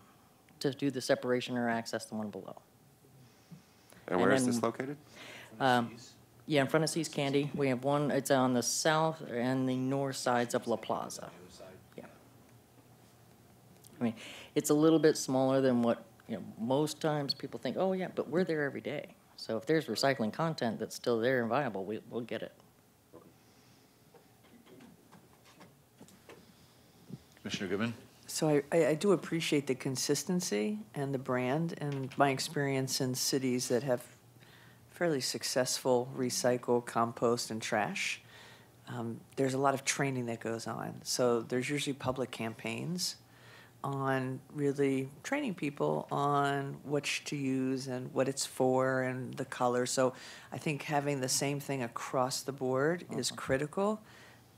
do the separation or access the one below. And where is this located? Yeah, in front of See's Candy. We have one, it's on the south and the north sides of La Plaza. Yeah. I mean, it's a little bit smaller than what, most times people think, oh yeah, but we're there every day. So if there's recycling content that's still there and viable, we'll get it. Commissioner Goodman? So I do appreciate the consistency and the brand, and my experience in cities that have fairly successful recycle, compost, and trash. There's a lot of training that goes on. So there's usually public campaigns on really training people on which to use and what it's for and the color. So I think having the same thing across the board is critical.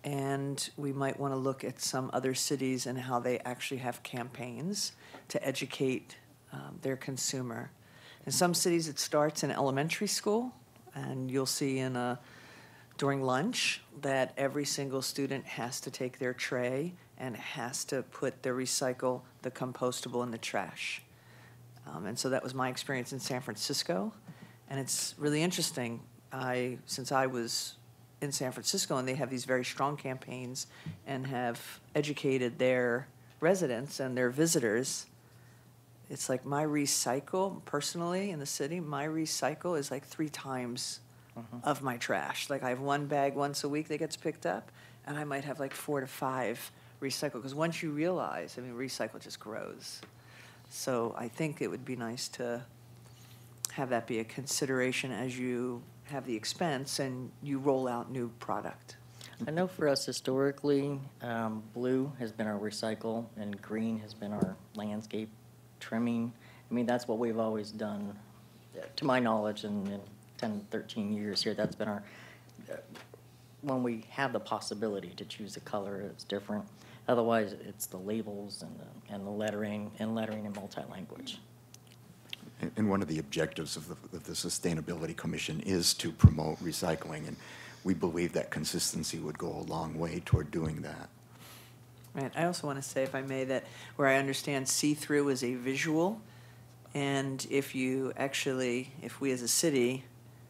And we might want to look at some other cities and how they actually have campaigns to educate their consumer. In some cities, it starts in elementary school, and you'll see during lunch that every single student has to take their tray and has to put the recycle, the compostable, in the trash. And so that was my experience in San Francisco, and it's really interesting. Since I was in San Francisco, and they have these very strong campaigns and have educated their residents and their visitors. It's like my recycle, personally, in the city, my recycle is like 3 times of my trash. Like I have 1 bag once a week that gets picked up, and I might have like 4 to 5 recycle. Because once you realize, recycle just grows. So I think it would be nice to have that be a consideration as you have the expense and you roll out new product. I know for us historically, blue has been our recycle and green has been our landscape trimming. That's what we've always done, to my knowledge, in 10, 13 years here. That's been our, when we have the possibility to choose a color, it's different. Otherwise, it's the labels and the lettering in multi-language. And one of the objectives of the Sustainability Commission is to promote recycling, and we believe that consistency would go a long way toward doing that. Right. I also want to say, if I may, that where I understand see-through is a visual, and if we as a city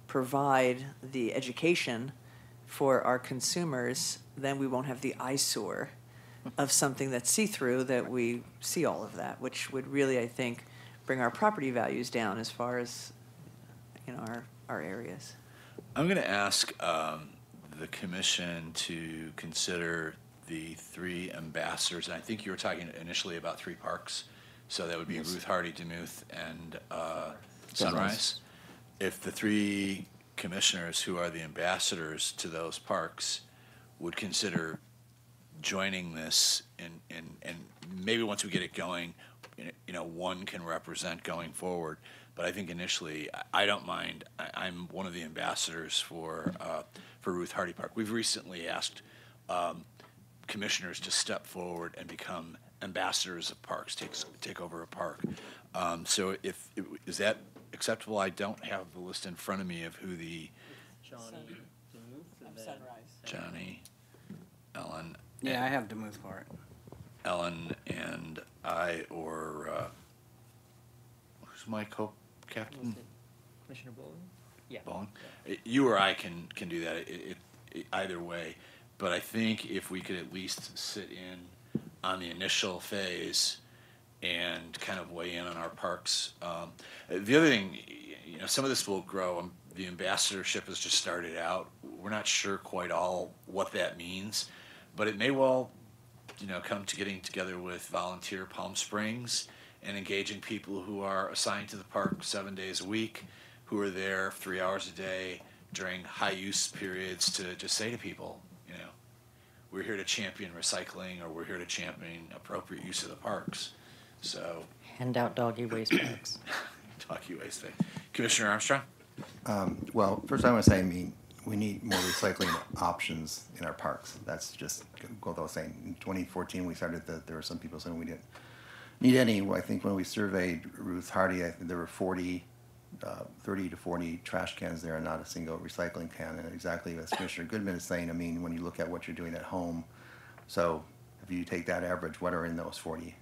provide the education for our consumers, then we won't have the eyesore of something that's see-through, that we see all of that, which would really, I think, bring our property values down as far as our areas. I'm going to ask the commission to consider the 3 ambassadors, and I think you were talking initially about 3 parks, so that would be Ruth Hardy, Demuth, and Sunrise. If the 3 commissioners who are the ambassadors to those parks would consider joining this, and maybe once we get it going, one can represent going forward. But I think initially, I don't mind. I'm one of the ambassadors for Ruth Hardy Park. We've recently asked commissioners to step forward and become ambassadors of parks, take over a park. So is that acceptable? I don't have the list in front of me of who the Johnny, Ellen. Yeah, I have to move for it. Ellen and I, or who's my co-captain? Commissioner Bowling? Yeah. Bowling? You or I can do that. Either way. But I think if we could at least sit in on the initial phase and kind of weigh in on our parks. The other thing, some of this will grow. The ambassadorship has just started out. We're not sure quite all what that means, but it may well, come to getting together with volunteer Palm Springs and engaging people who are assigned to the park 7 days a week, who are there 3 hours a day during high use periods to just say to people, we're here to champion recycling, or we're here to champion appropriate use of the parks. So Hand out doggy waste bags. Doggy waste bag. Commissioner Armstrong? Well, first I want to say, we need more recycling options in our parks. That's just goes without saying. In 2014, we started that there were some people saying we didn't need any. I think when we surveyed Ruth Hardy, I think there were 30 to 40 trash cans there and not a single recycling can. And exactly as Commissioner Goodman is saying, when you look at what you're doing at home, so if you take that average, what are in those 40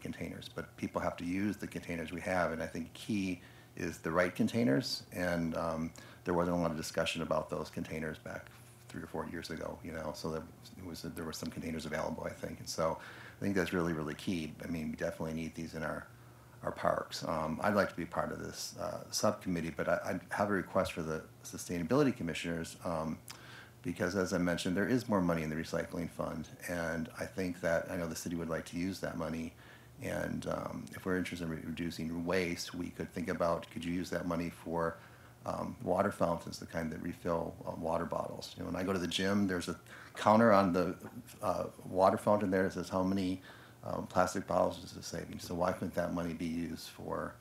containers? But people have to use the containers we have, and I think key is the right containers, and there wasn't a lot of discussion about those containers back 3 or 4 years ago, so there were some containers available, I think, and so I think that's really, really key. We definitely need these in our parks. I'd like to be part of this subcommittee, but I have a request for the sustainability commissioners, because as I mentioned, there is more money in the recycling fund, and I think that, I know the city would like to use that money, and if we're interested in reducing waste, we could think about, could you use that money for water fountains, the kind that refill water bottles. When I go to the gym, there's a counter on the water fountain there that says how many plastic bottles is it saving. So why couldn't that money be used for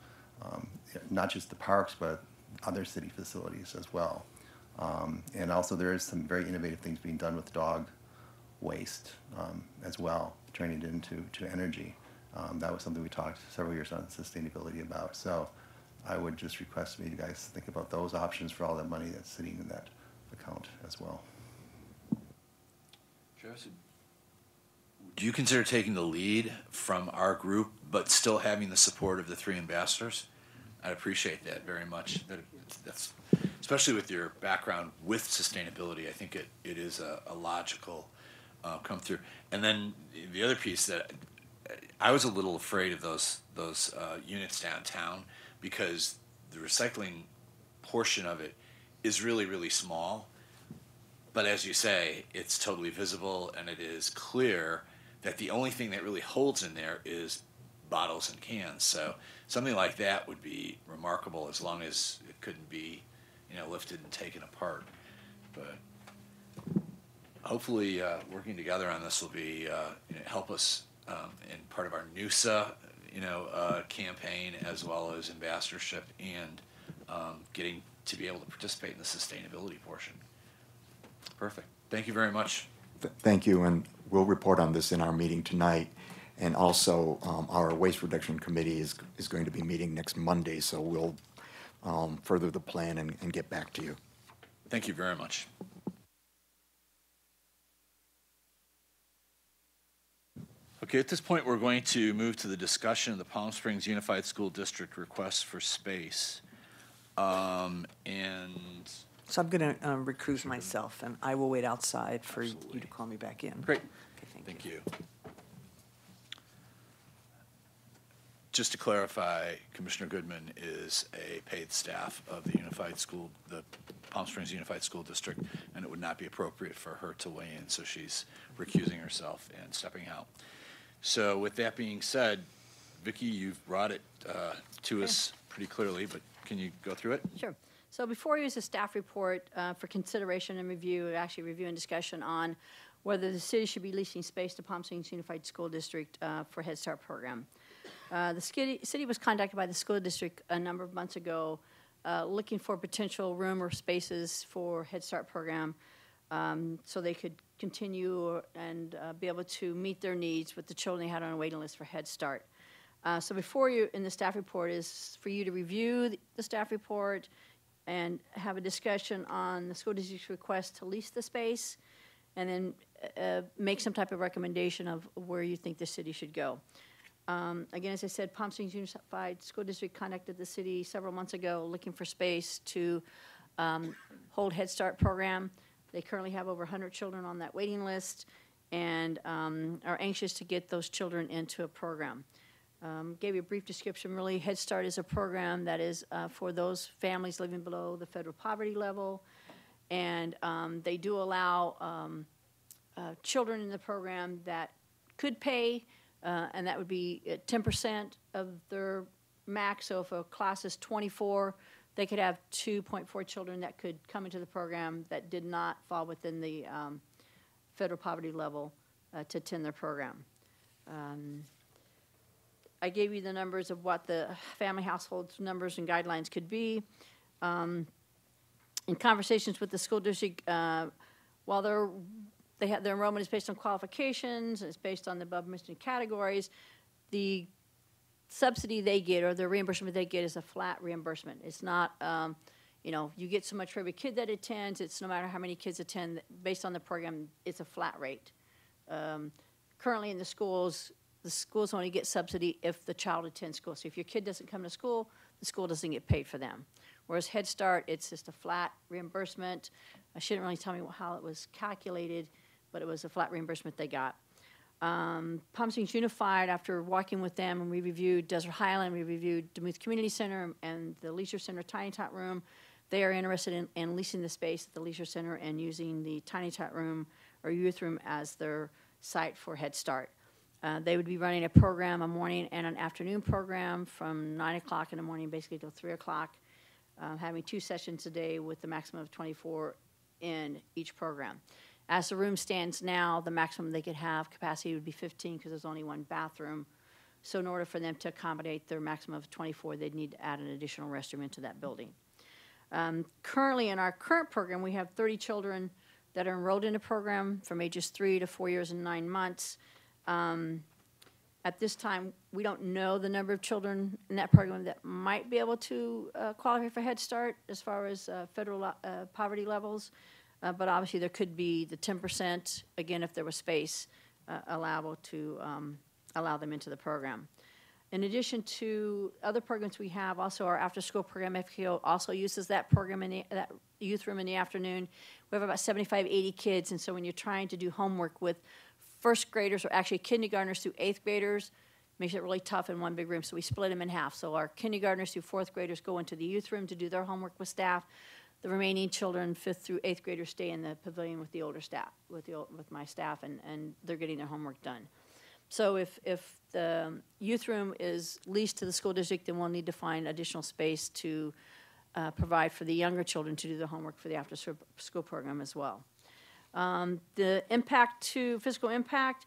not just the parks, but other city facilities as well? And also there is some very innovative things being done with dog waste as well, turning it into energy. That was something we talked several years on sustainability about. So I would just request you guys think about those options for all that money that's sitting in that account as well. Travis, do you consider taking the lead from our group, but still having the support of the 3 ambassadors? I'd appreciate that very much. That's especially with your background with sustainability. I think it is a logical come through. And then the other piece that I was a little afraid of those units downtown, because the recycling portion of it is really, really small. But as you say, it's totally visible, and it is clear that the only thing that really holds in there is bottles and cans. So something like that would be remarkable, as long as it couldn't be, lifted and taken apart. But hopefully, working together on this will be help us in part of our NUSA, campaign, as well as ambassadorship, and getting to be able to participate in the sustainability portion. Perfect. Thank you very much. Thank you, and we'll report on this in our meeting tonight. And also, our Waste Reduction Committee is going to be meeting next Monday, so we'll further the plan and get back to you. Thank you very much. Okay, at this point, we're going to move to the discussion of the Palm Springs Unified School District request for space. So I'm going to recuse myself, and I will wait outside for you to call me back in. Great. Okay, Thank you. Just to clarify, Commissioner Goodman is a paid staff of the Palm Springs Unified School District, and it would not be appropriate for her to weigh in, so she's recusing herself and stepping out. So with that being said, Vicki, you've brought it to us pretty clearly, but can you go through it? Sure. So before we use a staff report for consideration and review, and discussion on whether the city should be leasing space to Palm Springs Unified School District for Head Start program. The city was contacted by the school district a number of months ago looking for potential room or spaces for Head Start program. so they could continue and be able to meet their needs with the children they had on a waiting list for Head Start. So before you, in the staff report, is for you to review the staff report and have a discussion on the school district's request to lease the space, and then make some type of recommendation of where you think the city should go. Again, as I said, Palm Springs Unified School District contacted the city several months ago looking for space to hold Head Start program. They currently have over 100 children on that waiting list and are anxious to get those children into a program. Gave you a brief description. Really, Head Start is a program that is for those families living below the federal poverty level, and they do allow children in the program that could pay, and that would be 10% of their max. So if a class is 24, they could have 2.4 children that could come into the program that did not fall within the federal poverty level to attend their program. I gave you the numbers of what the family household numbers and guidelines could be. In conversations with the school district, while their enrollment is based on qualifications and it's based on the above mentioned categories, the subsidy they get or the reimbursement they get is a flat reimbursement. It's not, you get so much for every kid that attends. It's no matter how many kids attend, based on the program, it's a flat rate. Currently in the schools only get subsidy if the child attends school. So if your kid doesn't come to school, the school doesn't get paid for them. Whereas Head Start, it's just a flat reimbursement. She didn't really tell me how it was calculated, but it was a flat reimbursement they got. Palm Springs Unified, after walking with them, and we reviewed Desert Highland, we reviewed Demuth Community Center and the Leisure Center Tiny Tot Room. They are interested in leasing the space at the Leisure Center and using the Tiny Tot Room or Youth Room as their site for Head Start. They would be running a program, a morning and an afternoon program from 9 o'clock in the morning basically till 3 o'clock, having 2 sessions a day with the maximum of 24 in each program. As the room stands now, the maximum they could have capacity would be 15 because there's only 1 bathroom. So in order for them to accommodate their maximum of 24, they'd need to add an additional restroom into that building. Currently in our current program, we have 30 children that are enrolled in the program from ages 3 to 4 years and 9 months. At this time, we don't know the number of children in that program that might be able to qualify for Head Start as far as federal poverty levels, but obviously there could be the 10%, again, if there was space, allowable to allow them into the program. In addition to other programs we have, also our after-school program, FKO, also uses that program, that youth room in the afternoon. We have about 75, 80 kids, and so when you're trying to do homework with first graders, or actually kindergartners through 8th graders, makes it really tough in one big room, so we split them in half. So our kindergartners through 4th graders go into the youth room to do their homework with staff. The remaining children, 5th through 8th graders, stay in the pavilion with the older staff, with my staff, and they're getting their homework done. So if the youth room is leased to the school district, then we'll need to find additional space to provide for the younger children to do the homework for the after-school program as well. The impact to fiscal impact,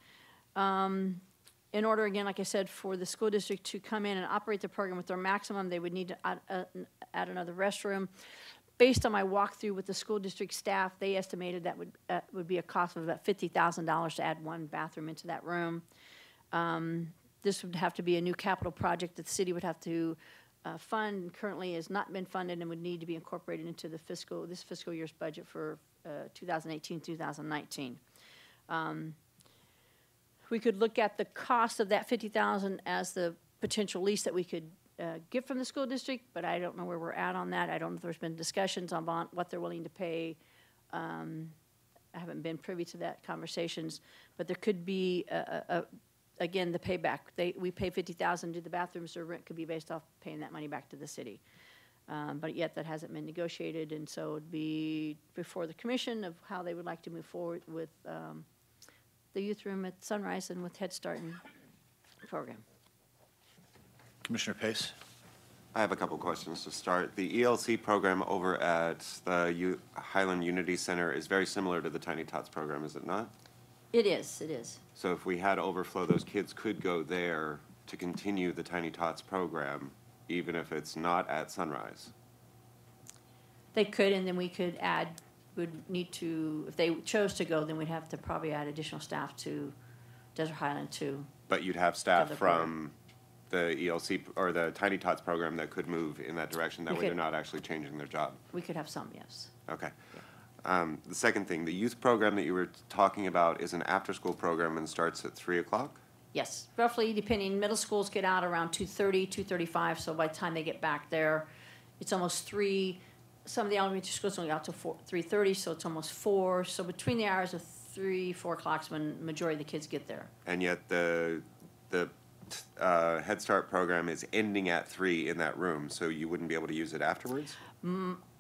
in order, again, like I said, for the school district to come in and operate the program with their maximum, they would need to add another restroom. Based on my walkthrough with the school district staff, they estimated that would be a cost of about $50,000 to add 1 bathroom into that room. This would have to be a new capital project that the city would have to fund. Currently has not been funded and would need to be incorporated into the this fiscal year's budget for 2018-2019. We could look at the cost of that $50,000 as the potential lease that we could get from the school district, but I don't know where we're at on that. I don't know if there's been discussions on what they're willing to pay. I haven't been privy to that conversations, but there could be again, the payback. We pay $50,000 to the bathrooms, so rent could be based off paying that money back to the city. But yet that hasn't been negotiated, and so it would be before the commission of how they would like to move forward with the youth room at Sunrise and with Head Start and program. Commissioner Pace. I have a couple questions to start. The ELC program over at the Highland Unity Center is very similar to the Tiny Tots program, is it not? It is, it is. So if we had overflow, those kids could go there to continue the Tiny Tots program, even if it's not at Sunrise. They could, and then we could add would need to, if they chose to go, then we'd have to probably add additional staff to Desert Highland too. But you'd have staff Other from the ELC or the Tiny Tots program that could move in that direction. That We way could- they're not actually changing their job. We could have some, yes. Okay. The second thing, the youth program that you were talking about is an after-school program and starts at 3 o'clock? Yes, roughly depending, middle schools get out around 2:30, 2:35, so by the time they get back there, it's almost 3. Some of the elementary schools only out to 3:30, so it's almost 4. So between the hours of 3, 4 o'clock is when majority of the kids get there. And yet the Head Start program is ending at 3 in that room, so you wouldn't be able to use it afterwards?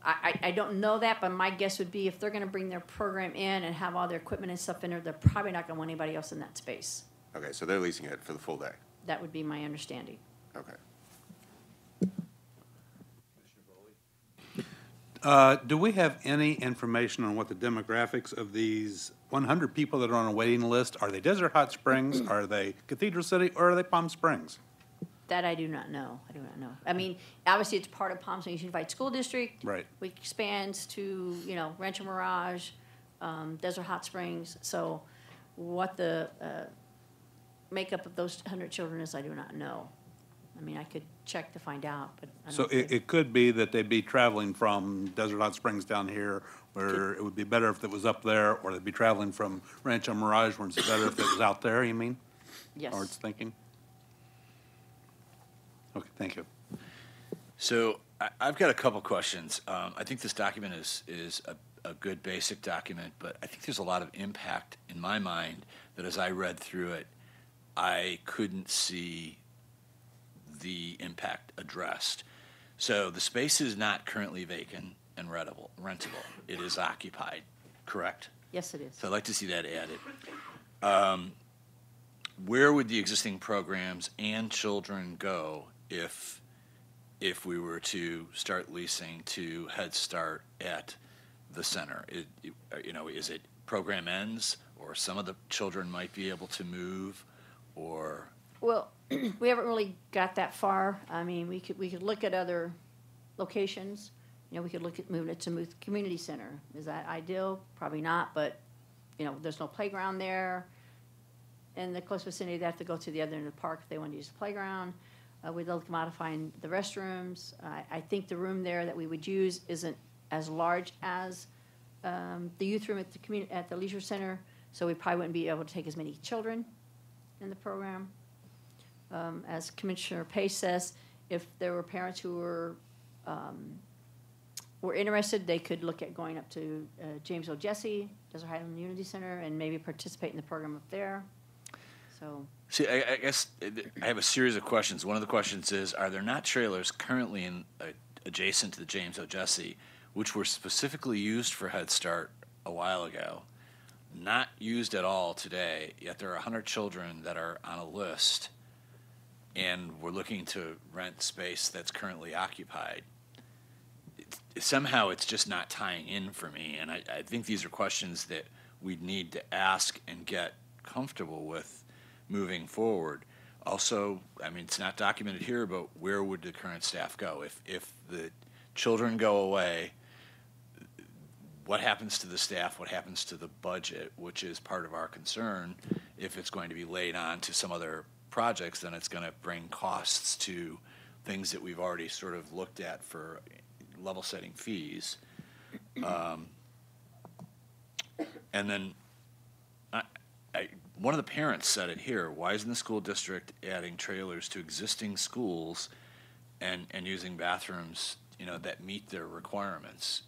I don't know that, but my guess would be if they're gonna bring their program in and have all their equipment and stuff in there, they're probably not gonna want anybody else in that space. Okay, so they're leasing it for the full day? That would be my understanding. Okay. Do we have any information on what the demographics of these 100 people that are on a waiting list, are they Desert Hot Springs, are they Cathedral City, or are they Palm Springs? That I do not know. I do not know. I mean, obviously it's part of Palm Springs Unified School District. Right. Which expands to, Rancho Mirage, Desert Hot Springs. So what the makeup of those 100 children is, I do not know. I mean, I could check to find out, but I don't So it could be that they'd be traveling from Desert Hot Springs down here, where it would be better if it was up there, or they'd be traveling from Rancho Mirage, where it's better if it was out there, you mean? Yes. Or it's thinking? Okay, thank you. So I've got a couple questions. I think this document is a good basic document, but I think there's a lot of impact in my mind that as I read through it, I couldn't see the impact addressed. So the space is not currently vacant and rentable. It is occupied, correct? Yes, it is. So I'd like to see that added. Where would the existing programs and children go if we were to start leasing to Head Start at the center? Is it program ends, or some of the children might be able to move, or? Well, we haven't really got that far. I mean, we could look at other locations. We could look at moving it to community center. Is that ideal? Probably not, but, there's no playground there. In the close vicinity, they have to go to the other end of the park if they want to use the playground. We'd look at modifying the restrooms. I think the room there that we would use isn't as large as the youth room at the leisure center, so we probably wouldn't be able to take as many children in the program. As Commissioner Pace says, if there were parents who were interested, they could look at going up to James O. Jesse, Desert Highland Unity Center, and maybe participate in the program up there. So. See, I guess I have a series of questions. One of the questions is, are there not trailers currently adjacent to the James O. Jesse, which were specifically used for Head Start a while ago, not used at all today, yet there are 100 children that are on a list, and we're looking to rent space that's currently occupied? Somehow it's just not tying in for me, and I think these are questions that we'd need to ask and get comfortable with moving forward. Also, I mean, it's not documented here, but where would the current staff go? If the children go away, what happens to the staff? What happens to the budget, which is part of our concern? If it's going to be laid on to some other projects, then it's going to bring costs to things that we've already sort of looked at for level setting fees. And then one of the parents said it here: why isn't the school district adding trailers to existing schools and using bathrooms, that meet their requirements?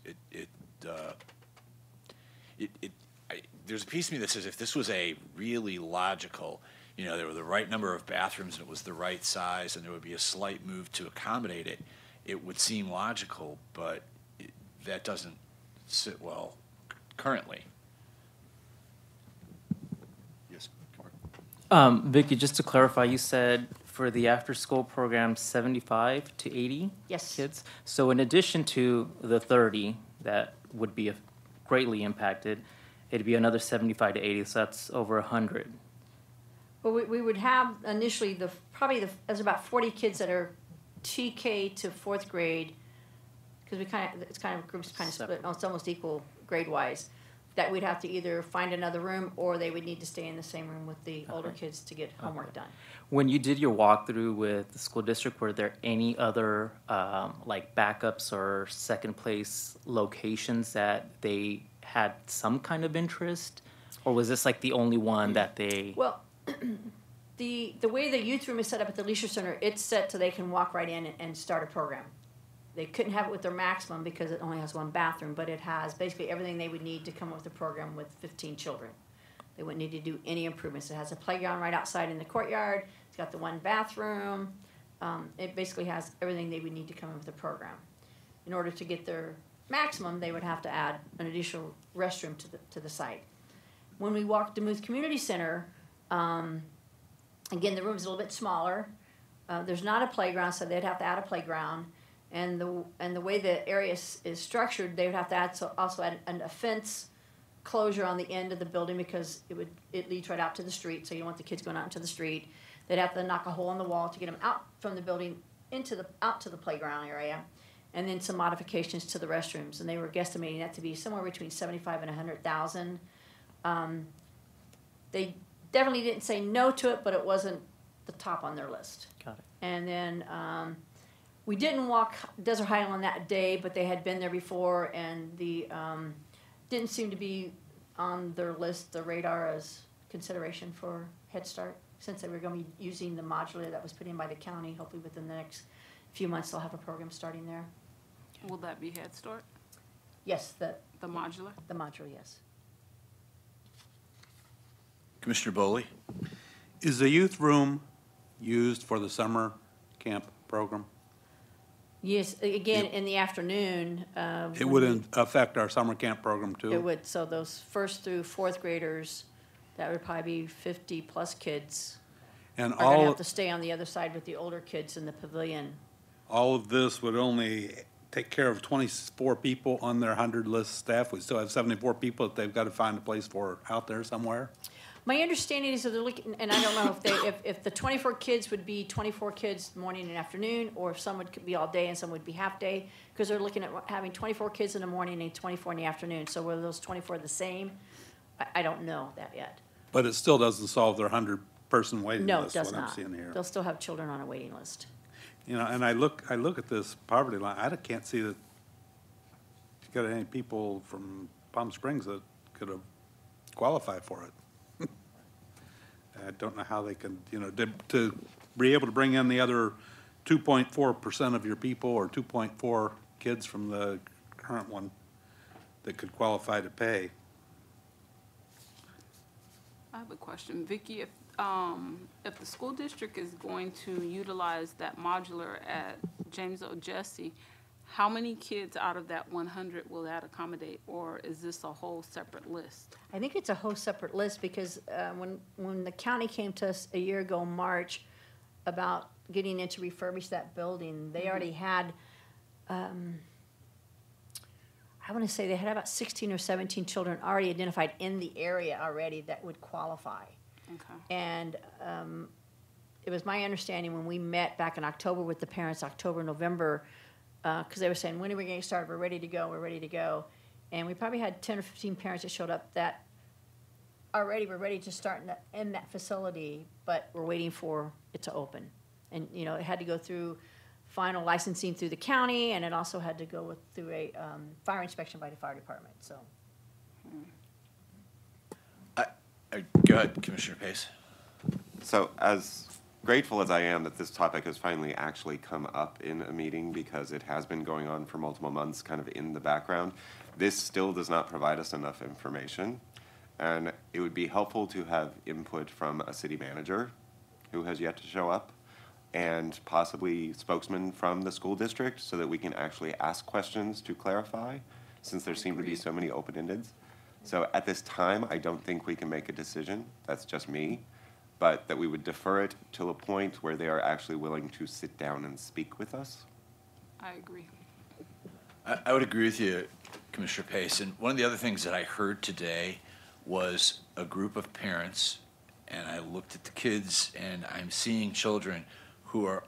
There's a piece of me that says if this was a really logical, there were the right number of bathrooms and it was the right size and there would be a slight move to accommodate it, it would seem logical, but that doesn't sit well currently. Vicki, just to clarify, you said for the after-school program, 75 to 80 Yes. kids? So in addition to the 30 that would be greatly impacted, it'd be another 75 to 80, so that's over 100. Well, we would have initially there's about 40 kids that are TK to fourth grade, because it's kind of groups kind of split. Oh, it's almost equal grade-wise, that we'd have to either find another room or they would need to stay in the same room with the older kids to get homework done. When you did your walkthrough with the school district, were there any other like backups or second place locations that they had some kind of interest? Or was this like the only one that they... Well, the way the youth room is set up at the Leisure Center, it's set so they can walk right in and start a program. They couldn't have it with their maximum because it only has one bathroom, but it has basically everything they would need to come up with a program with 15 children. They wouldn't need to do any improvements. It has a playground right outside in the courtyard. It's got the one bathroom. It basically has everything they would need to come up with a program. In order to get their maximum, they would have to add an additional restroom to the site. When we walked to Muth Community Center, again, the room's a little bit smaller. There's not a playground, so they'd have to add a playground. And the way the area is structured, they would have to also add a fence closure on the end of the building because it leads right out to the street, so you don't want the kids going out into the street. They'd have to knock a hole in the wall to get them out from the building out to the playground area, and then some modifications to the restrooms. And they were guesstimating that to be somewhere between $75,000 and $100,000. They definitely didn't say no to it, but it wasn't the top on their list. Got it. And then we didn't walk Desert Highland that day, but they had been there before, and the didn't seem to be on their list, the radar, as consideration for Head Start, since they were going to be using the modular that was put in by the county. Hopefully within the next few months they'll have a program starting there. Will that be Head Start? Yes, the modular? The modular, yes. Commissioner Boley? Is the youth room used for the summer camp program? Yes, again, in the afternoon. It would affect our summer camp program too? It would. So those first through fourth graders, that would probably be 50-plus kids. And are going to have to stay on the other side with the older kids in the pavilion. All of this would only take care of 24 people on their 100-list staff. We still have 74 people that they've got to find a place for out there somewhere. My understanding is that they're looking, and I don't know if the 24 kids would be 24 kids morning and afternoon, or if some would be all day and some would be half day, because they're looking at having 24 kids in the morning and 24 in the afternoon. So were those 24 the same? I don't know that yet. But it still doesn't solve their 100-person waiting No, list. it does what not. I'm seeing here. They'll still have children on a waiting list. You know, and I look at this poverty line. I can't see that you got any people from Palm Springs that could have qualified for it. I don't know how they can, you know, to be able to bring in the other 2.4% of your people, or 2.4 kids from the current one that could qualify to pay. I have a question. Vicki, if the school district is going to utilize that modular at James O. Jesse, how many kids out of that 100 will that accommodate, or is this a whole separate list? I think it's a whole separate list because when the county came to us a year ago, March, about getting in to refurbish that building, they already had, I want to say they had about 16 or 17 children already identified in the area already that would qualify. Okay. And it was my understanding when we met back in October with the parents, October, November, because they were saying, when are we going to start? We're ready to go. We're ready to go. And we probably had 10 or 15 parents that showed up that already were ready to start in that facility, but we're waiting for it to open. And, you know, it had to go through final licensing through the county, and it also had to go through a fire inspection by the fire department. So. Go ahead, Commissioner Pace. So as grateful as I am that this topic has finally actually come up in a meeting, because it has been going on for multiple months kind of in the background, this still does not provide us enough information. And it would be helpful to have input from a city manager who has yet to show up, and possibly spokesman from the school district, so that we can actually ask questions to clarify, since there seem to be so many open-endeds. So at this time, I don't think we can make a decision. That's just me. But that we would defer it till a point where they are actually willing to sit down and speak with us. I agree. I would agree with you, Commissioner Pace. And one of the other things that I heard today was a group of parents, and I looked at the kids, and I'm seeing children who are,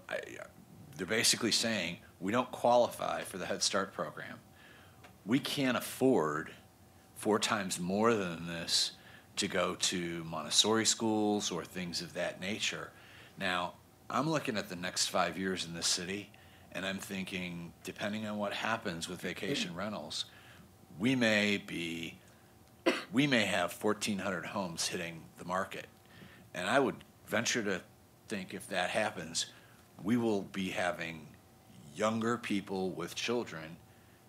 they're basically saying, we don't qualify for the Head Start program. We can't afford 4 times more than this to go to Montessori schools or things of that nature. Now, I'm looking at the next 5 years in this city, and I'm thinking, depending on what happens with vacation rentals, we may have 1,400 homes hitting the market. And I would venture to think if that happens, we will be having younger people with children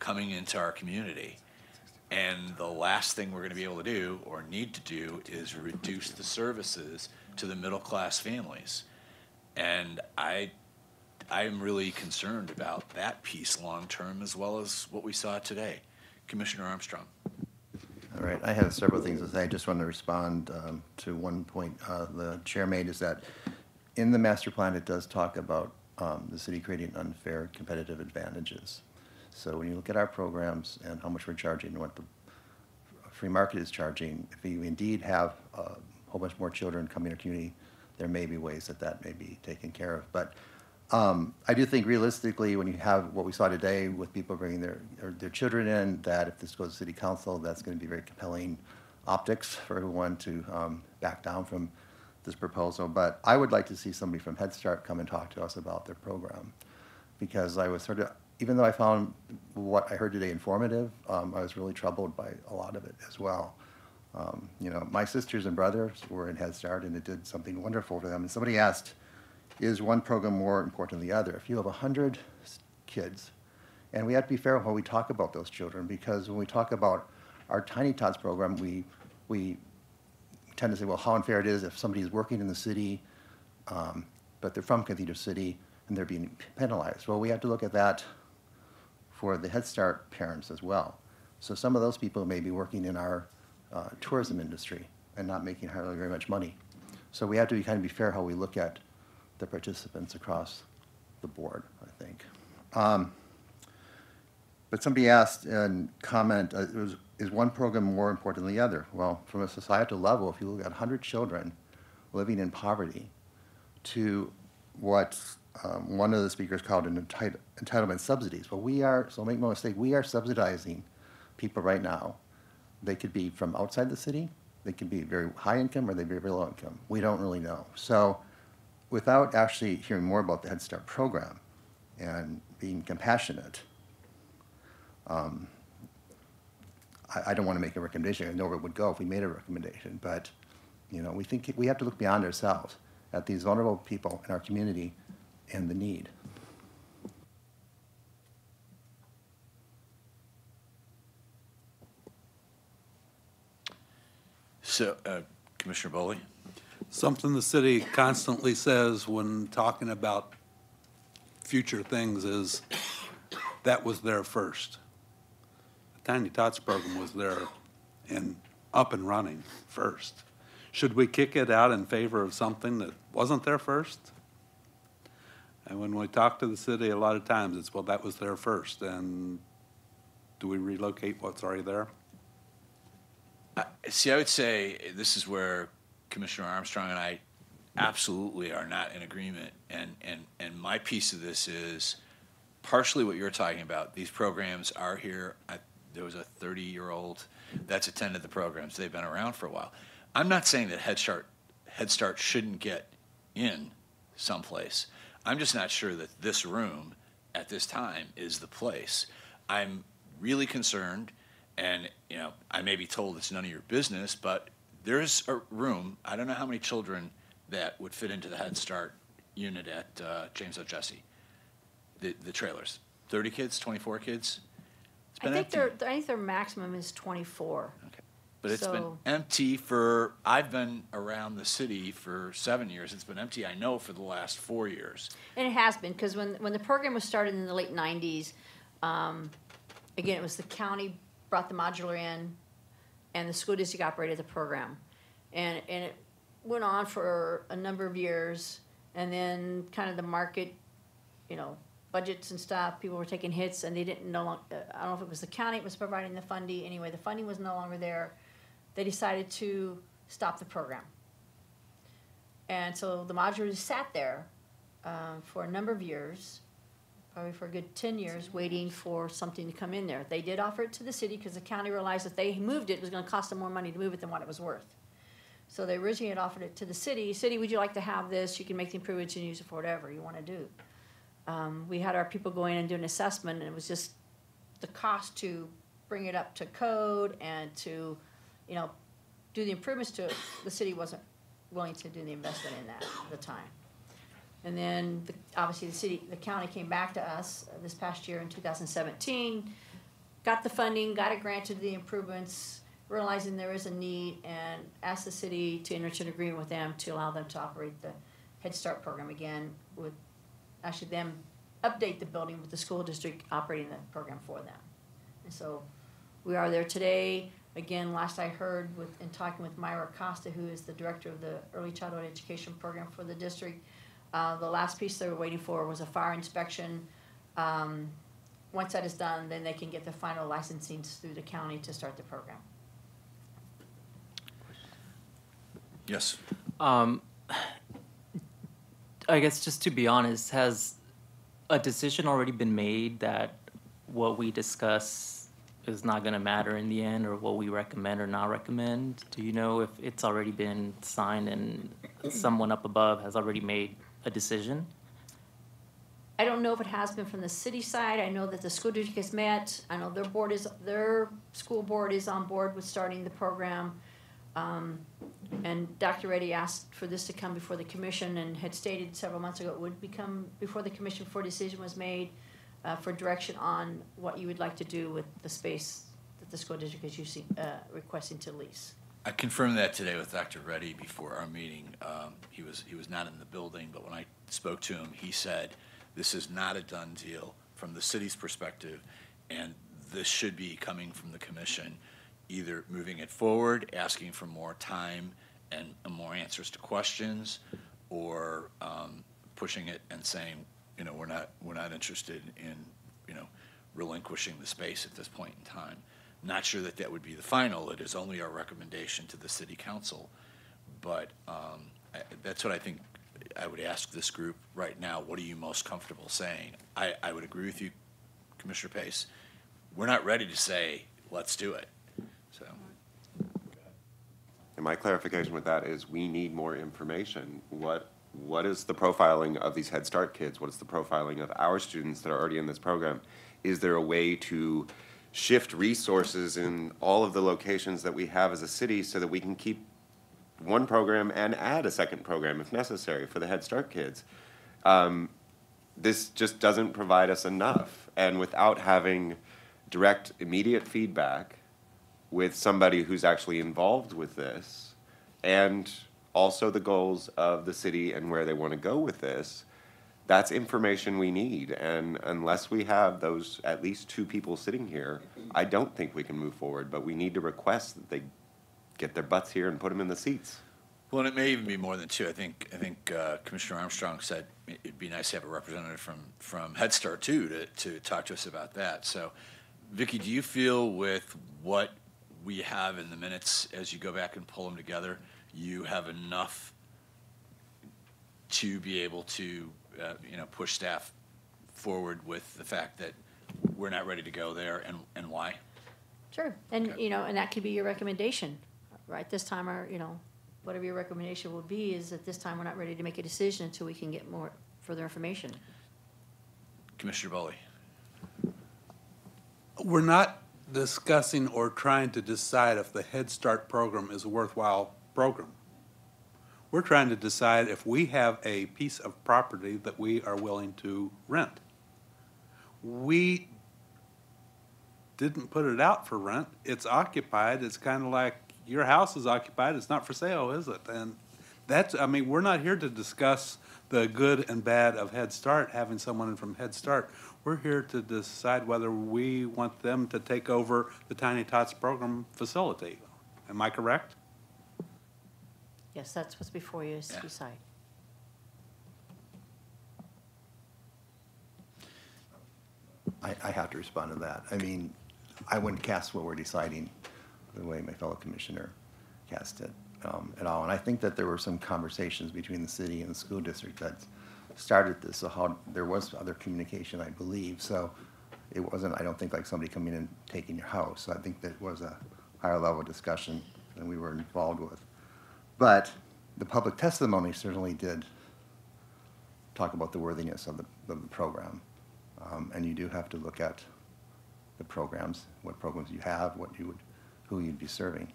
coming into our community. And the last thing we're going to be able to do or need to do is reduce the services to the middle class families. And I'm really concerned about that piece long term as well as what we saw today. Commissioner Armstrong. All right, I have several things to say. I just want to respond to one point the chair made, is that in the master plan it does talk about the city creating unfair competitive advantages. So when you look at our programs and how much we're charging and what the free market is charging, if you indeed have a whole bunch more children coming to our community, there may be ways that that may be taken care of. But I do think realistically, when you have what we saw today with people bringing their children in, that if this goes to city council, that's going to be very compelling optics for everyone to back down from this proposal. But I would like to see somebody from Head Start come and talk to us about their program, because I was sort of, even though I found what I heard today informative, I was really troubled by a lot of it as well. You know, my sisters and brothers were in Head Start, and it did something wonderful for them. And somebody asked, is one program more important than the other? If you have 100 kids, and we have to be fair when we talk about those children, because when we talk about our Tiny Tots program, we tend to say, well, how unfair it is if somebody is working in the city, but they're from Cathedral City, and they're being penalized. Well, we have to look at that for the Head Start parents as well. So some of those people may be working in our tourism industry and not making hardly very much money. So we have to kind of be fair how we look at the participants across the board, I think. But somebody asked in comment, is one program more important than the other? Well, from a societal level, if you look at 100 children living in poverty to what one of the speakers called an entitlement subsidies. Well, we are, so make no mistake, we are subsidizing people right now. They could be from outside the city, they could be very high income, or they'd be very low income. We don't really know. So without actually hearing more about the Head Start program and being compassionate, I don't want to make a recommendation. I know where it would go if we made a recommendation, but you know, we think we have to look beyond ourselves at these vulnerable people in our community and the need. So, Commissioner Boley? Something the city constantly says when talking about future things is that was there first. The Tiny Tots program was there and up and running first. Should we kick it out in favor of something that wasn't there first? And when we talk to the city, a lot of times it's, well, that was there first, and do we relocate what's already there? See, I would say this is where Commissioner Armstrong and I absolutely are not in agreement. And my piece of this is partially what you're talking about. These programs are here. There was a 30-year-old that's attended the programs. They've been around for a while. I'm not saying that Head Start shouldn't get in someplace. I'm just not sure that this room at this time is the place. I'm really concerned, and you know, I may be told it's none of your business, but there's a room, I don't know how many children that would fit into the Head Start unit at James O. Jesse, the trailers. 30 kids, 24 kids? I think their maximum is 24. Okay. But it's been empty for, I've been around the city for 7 years. It's been empty, I know, for the last 4 years. And it has been, because when the program was started in the late 90s, again, it was the county brought the modular in, and the school district operated the program. And it went on for a number of years, and then kind of the market, you know, budgets and stuff, people were taking hits, and they didn't I don't know if it was the county that was providing the funding. Anyway, the funding was no longer there. They decided to stop the program. And so the modular sat there for a number of years, probably for a good 10 years, waiting for something to come in there. They did offer it to the city because the county realized if they moved it, it was going to cost them more money to move it than what it was worth. So they originally had offered it to the city. City, would you like to have this? You can make the improvements and use it for whatever you want to do. We had our people go in and do an assessment, and it was just the cost to bring it up to code and to, you know, do the improvements to it. The city wasn't willing to do the investment in that at the time. And then, obviously, the county came back to us this past year in 2017, got the funding, got it granted to the improvements, realizing there is a need, and asked the city to enter into an agreement with them to allow them to operate the Head Start program again, with actually them update the building with the school district operating the program for them. And so we are there today. Again, last I heard in talking with Myra Costa, who is the director of the Early Childhood Education Program for the district, the last piece they were waiting for was a fire inspection. Once that is done, then they can get the final licensing through the county to start the program. Yes. I guess just to be honest, has a decision already been made that what we discuss is not going to matter in the end, or what we recommend or not recommend? Do you know if it's already been signed and someone up above has already made a decision? I don't know if it has been from the city side. I know that the school district has met. I know their school board is on board with starting the program. And Dr. Reddy asked for this to come before the commission and had stated several months ago it would become before the commission before a decision was made for direction on what you would like to do with the space that the school district is using, requesting to lease. I confirmed that today with Dr. Reddy before our meeting. He was not in the building, but when I spoke to him, he said this is not a done deal from the city's perspective, and this should be coming from the commission, either moving it forward, asking for more time and more answers to questions, or pushing it and saying, you know, we're not interested in, you know, relinquishing the space at this point in time. Not sure that that would be the final. It is only our recommendation to the city council, but that's what I think I would ask this group right now. What are you most comfortable saying? I would agree with you, Commissioner Pace. We're not ready to say, let's do it. So. And my clarification with that is we need more information. What is the profiling of these Head Start kids? What is the profiling of our students that are already in this program? Is there a way to shift resources in all of the locations that we have as a city so that we can keep one program and add a second program if necessary for the Head Start kids? This just doesn't provide us enough. And without having direct, immediate feedback with somebody who's actually involved with this, and also the goals of the city and where they want to go with this, that's information we need. And unless we have those at least two people sitting here, I don't think we can move forward. But we need to request that they get their butts here and put them in the seats. Well, and it may even be more than two. I think Commissioner Armstrong said it'd be nice to have a representative from Head Start too to talk to us about that. So, Vicki, do you feel with what we have in the minutes as you go back and pull them together, you have enough to be able to push staff forward with the fact that we're not ready to go there, and why? Sure, and and that could be your recommendation, right? This time, whatever your recommendation will be is that this time we're not ready to make a decision until we can get further information. Commissioner Bully. We're not discussing or trying to decide if the Head Start program is a worthwhile program. We're trying to decide if we have a piece of property that we are willing to rent. We didn't put it out for rent. It's occupied. It's kind of like your house is occupied. It's not for sale, is it? And we're not here to discuss the good and bad of Head Start, having someone from Head Start. We're here to decide whether we want them to take over the Tiny Tots program facility. Am I correct? Yes, that's what's before you is to decide. I have to respond to that. I mean, I wouldn't cast what we're deciding the way my fellow commissioner cast it at all. And I think that there were some conversations between the city and the school district that started this, so how, there was other communication, I believe, so it wasn't, I don't think, like somebody coming in and taking your house. So I think that was a higher level discussion than we were involved with. But the public testimony certainly did talk about the worthiness of the program. And you do have to look at the programs, what programs you have, what you would, who you'd be serving.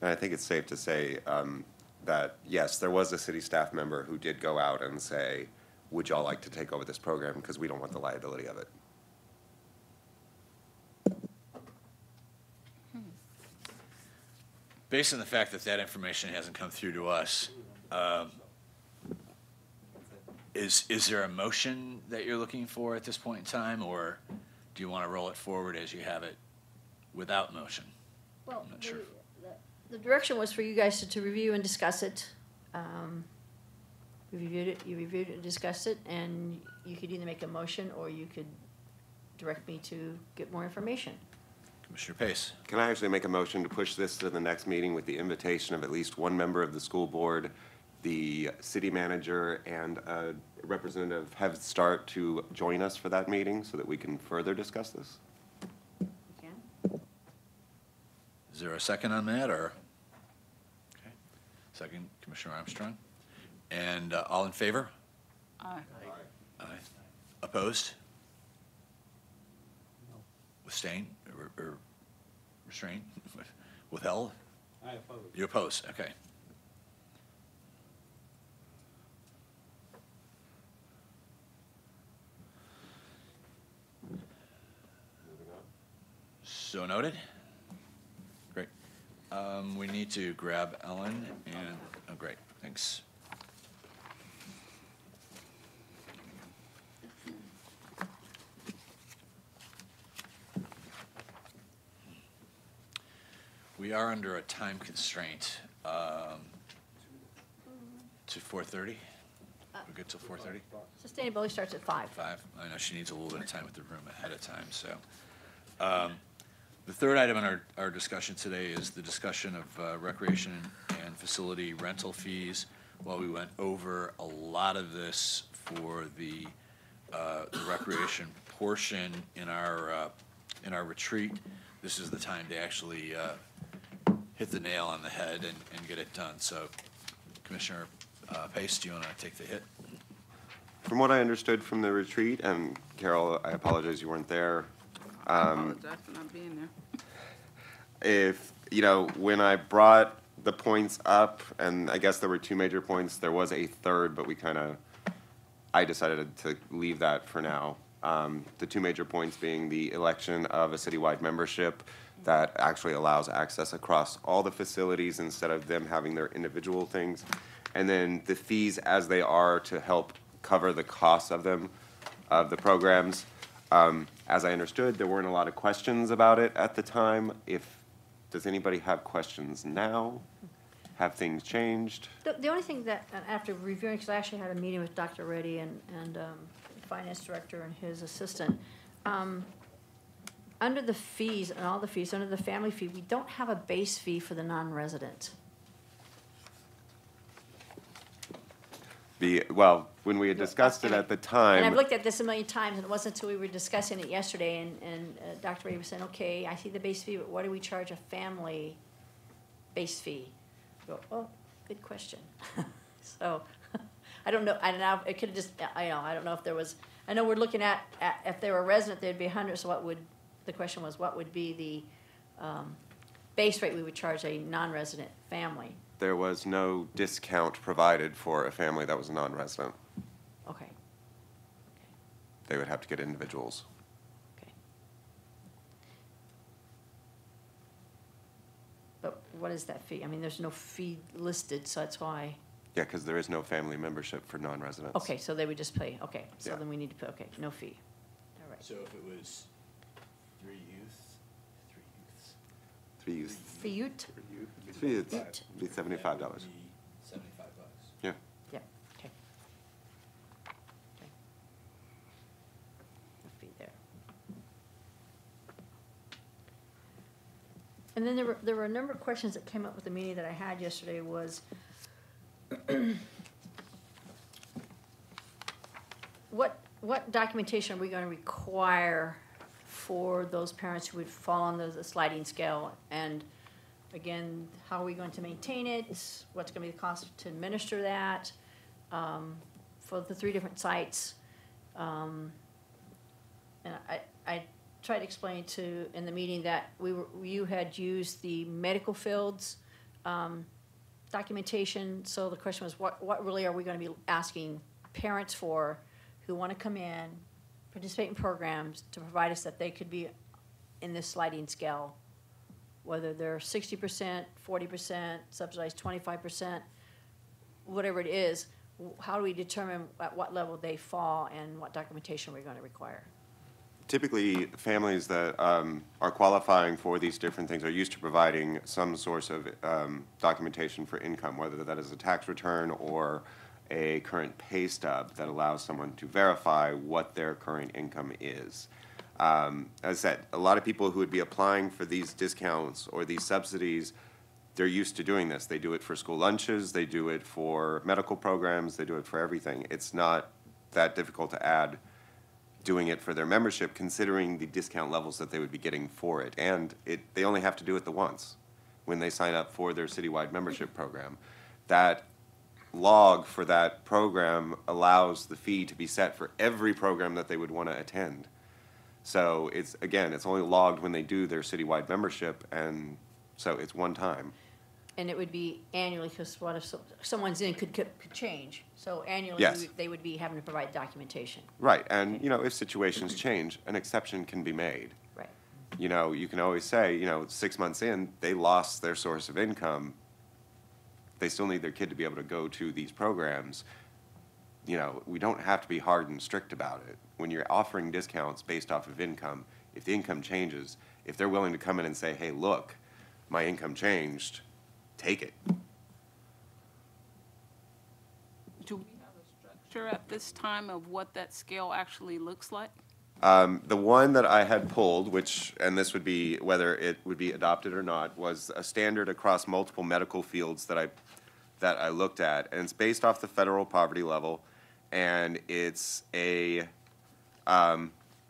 And I think it's safe to say that, yes, there was a city staff member who did go out and say, would y'all like to take over this program because we don't want the liability of it. Based on the fact that that information hasn't come through to us, is there a motion that you're looking for at this point in time, or do you want to roll it forward as you have it without motion? Well, I'm not sure. the direction was for you guys to review and discuss it. You reviewed it and discussed it, and you could either make a motion or you could direct me to get more information. Commissioner Pace. Can I actually make a motion to push this to the next meeting with the invitation of at least one member of the school board, the city manager, and a representative Head Start to join us for that meeting so that we can further discuss this? You can. Is there a second on that, or? Okay. Second, Commissioner Armstrong. And all in favor? Aye. Aye. Opposed? Abstain or restrain? Withheld? I oppose. You oppose, okay. So noted. Great. We need to grab Ellen and, oh, great, thanks. We are under a time constraint to 4:30. We good till 4:30? Sustainability starts at 5. 5. I know she needs a little bit of time with the room ahead of time, so. The third item on our discussion today is the discussion of recreation and facility rental fees. While we went over a lot of this for the recreation portion in our retreat, this is the time to actually hit the nail on the head and get it done. So, Commissioner Pace, do you want to take the hit? From what I understood from the retreat, and Carol, I apologize you weren't there. I apologize for not being there. If, you know, when I brought the points up, and I guess there were 2 major points, there was a third, but I decided to leave that for now. The 2 major points being the election of a citywide membership that actually allows access across all the facilities instead of them having their individual things. And then the fees as they are to help cover the costs of them, of the programs. As I understood, there weren't a lot of questions about it at the time. Does anybody have questions now? Have things changed? The only thing that, after reviewing, because I actually had a meeting with Dr. Reddy and the finance director and his assistant, under the fees and all the fees, under the family fee, we don't have a base fee for the non-resident. Well, when we had discussed it at the time. And I've looked at this a million times, and it wasn't until we were discussing it yesterday, and Dr. Ray was saying, okay, I see the base fee, but what do we charge a family base fee? I go, oh, good question. So, I don't know, it could have just, I don't know if there was, I know we're looking at if they were a resident, they'd be 100, so the question was, what would be the base rate we would charge a non-resident family? There was no discount provided for a family that was a non-resident. Okay. They would have to get individuals. Okay. But what is that fee? I mean, there's no fee listed, so that's why. Yeah, because there is no family membership for non-residents. Okay, so they would just pay, okay, so Yeah. then we need to put, okay, no fee. All right. So if it was 3 youth. Fee ute? Three youths, it'd be $75. $75. Yeah. Yeah, okay. Okay. No fee there. And then there were a number of questions that came up with the meeting that I had yesterday was, What documentation are we going to require for those parents who would fall on the sliding scale? And again, how are we going to maintain it? What's going to be the cost to administer that for the 3 different sites? And I tried to explain in the meeting that you had used the medical fields documentation. So the question was, what really are we going to be asking parents for who want to come in, participate in programs to provide us that they could be in this sliding scale, whether they're 60%, 40%, subsidized 25%, whatever it is. How do we determine at what level they fall and what documentation we're going to require? Typically, families that are qualifying for these different things are used to providing some source of documentation for income, whether that is a tax return or a current pay stub that allows someone to verify what their current income is. As I said, a lot of people who would be applying for these discounts or these subsidies, they're used to doing this. They do it for school lunches, they do it for medical programs, they do it for everything. It's not that difficult to add doing it for their membership, considering the discount levels that they would be getting for it. And they only have to do it the once when they sign up for their citywide membership program. That log for that program allows the fee to be set for every program that they would want to attend. So it's only logged when they do their citywide membership, and so it's one time. And it would be annually, because what if someone's in could change? So annually, Yes. they would be having to provide documentation. Right, and if situations change, an exception can be made. Right. You can always say, 6 months in, they lost their source of income. They still need their kid to be able to go to these programs. We don't have to be hard and strict about it. When you're offering discounts based off of income, if the income changes, if they're willing to come in and say, hey, look, my income changed, take it. Do we have a structure at this time of what that scale actually looks like? The one that I had pulled, and this would be whether it would be adopted or not, was a standard across multiple medical fields that I looked at, and it's based off the federal poverty level, and it's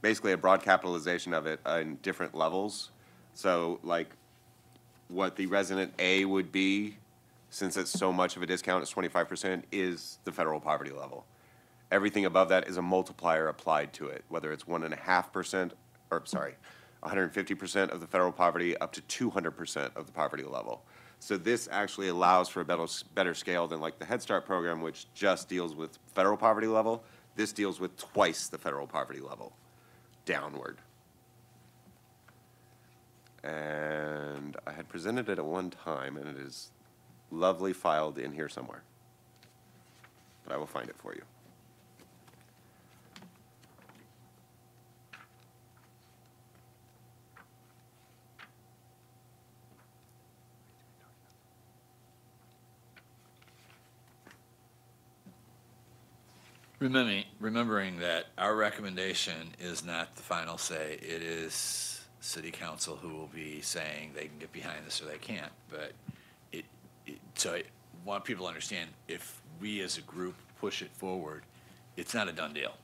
basically a broad capitalization of it in different levels. So like what the resident A would be, since it's so much of a discount, it's 25%, is the federal poverty level. Everything above that is a multiplier applied to it, whether it's 150% of the federal poverty up to 200% of the poverty level. So this actually allows for a better scale than like the Head Start program, which just deals with federal poverty level. This deals with twice the federal poverty level, downward. And I had presented it at one time, and it is lovely filed in here somewhere. But I will find it for you. Remembering that our recommendation is not the final say. It is City Council who will be saying they can get behind this or they can't. But so I want people to understand, if we as a group push it forward, it's not a done deal.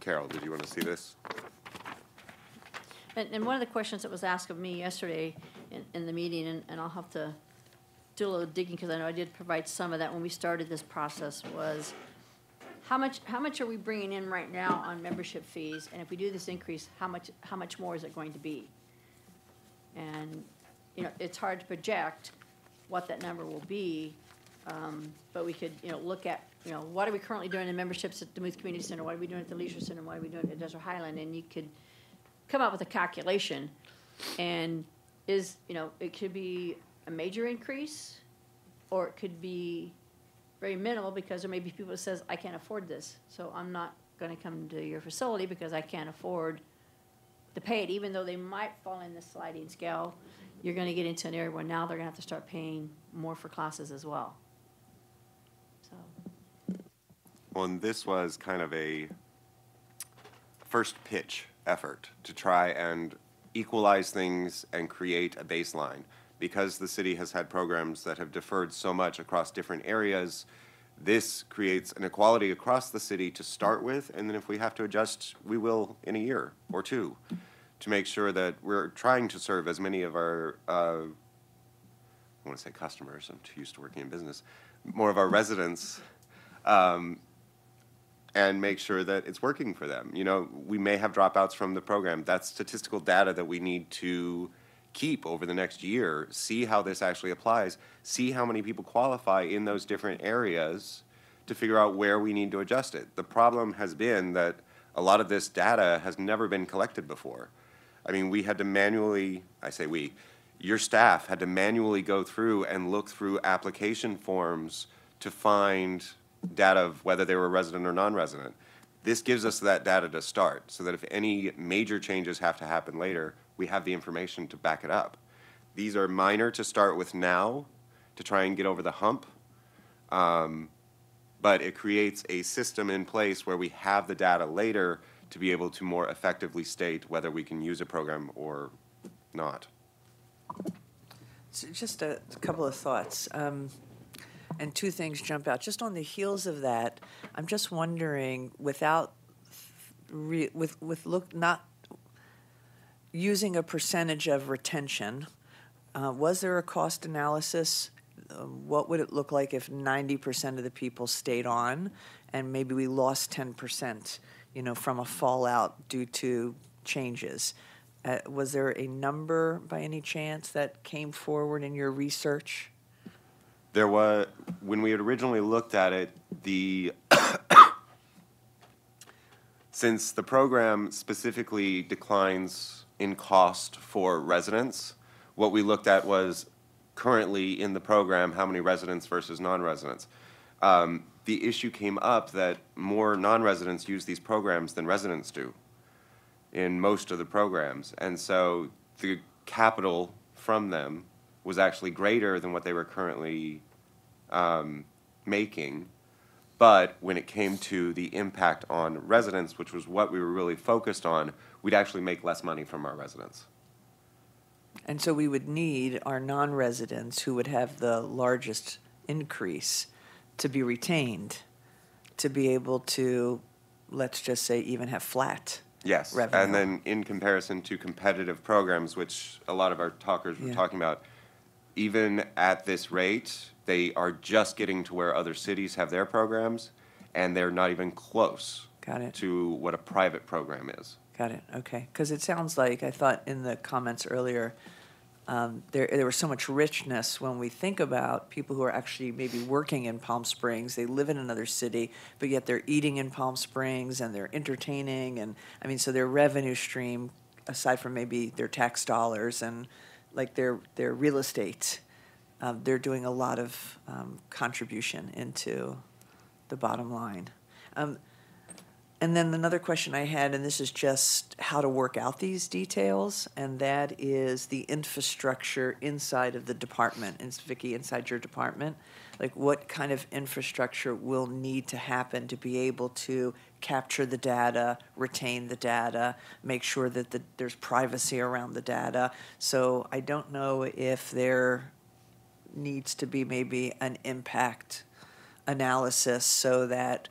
Carol, did you want to see this? And one of the questions that was asked of me yesterday in the meeting, and I'll have to do a little digging because I know I did provide some of that when we started this process, was how much are we bringing in right now on membership fees? And if we do this increase, how much more is it going to be? And it's hard to project what that number will be, but we could look at what are we currently doing in memberships at the Muth Community Center? What are we doing at the Leisure Center? What are we doing at Desert Highland? And you could come up with a calculation, and it could be a major increase, or it could be very minimal because there may be people that says, I can't afford this, so I'm not going to come to your facility because I can't afford to pay it, even though they might fall in the sliding scale. You're going to get into an area where now they're going to have to start paying more for classes as well. So. Well, and this was kind of a first pitch effort to try and equalize things and create a baseline. Because the city has had programs that have deferred so much across different areas, this creates an equality across the city to start with, and then if we have to adjust, we will in a year or two, to make sure that we're trying to serve as many of our, I want to say customers, I'm too used to working in business, more of our residents, and make sure that it's working for them. You know, we may have dropouts from the program. That's statistical data that we need to keep over the next year, see how this actually applies, see how many people qualify in those different areas to figure out where we need to adjust it. The problem has been that a lot of this data has never been collected before. I mean, we had to manually, I say we, your staff had to manually go through and look through application forms to find data of whether they were resident or non-resident. This gives us that data to start so that if any major changes have to happen later, we have the information to back it up. These are minor to start with now to try and get over the hump, but it creates a system in place where we have the data later to be able to more effectively state whether we can use a program or not. So just a couple of thoughts. And two things jump out. Just on the heels of that, I'm just wondering, without not using a percentage of retention, was there a cost analysis? What would it look like if 90% of the people stayed on, and maybe we lost 10%, you know, from a fallout due to changes? Was there a number by any chance that came forward in your research? There was, when we had originally looked at it, since the program specifically declines in cost for residents, what we looked at was currently in the program, how many residents versus non-residents. The issue came up that more non-residents use these programs than residents do in most of the programs. And so the capital from them was actually greater than what they were currently making. But when it came to the impact on residents, which was what we were really focused on, we'd actually make less money from our residents. And so we would need our non-residents, who would have the largest increase, to be retained, to be able to, let's just say, even have flat Yes, revenue. and then in comparison to competitive programs, which a lot of our talkers were talking about, even at this rate, they are just getting to where other cities have their programs, and they're not even close to what a private program is. Got it, okay. Because it sounds like, I thought in the comments earlier, there was so much richness when we think about people who are actually maybe working in Palm Springs. They live in another city, but yet they're eating in Palm Springs and they're entertaining. And I mean, so their revenue stream, aside from maybe their tax dollars and like their real estate, they're doing a lot of contribution into the bottom line. And then another question I had, and this is just how to work out these details, and that is the infrastructure inside of the department. And Vicki, inside your department, like what kind of infrastructure will need to happen to be able to capture the data, retain the data, make sure that there's privacy around the data. So I don't know if there needs to be maybe an impact analysis so that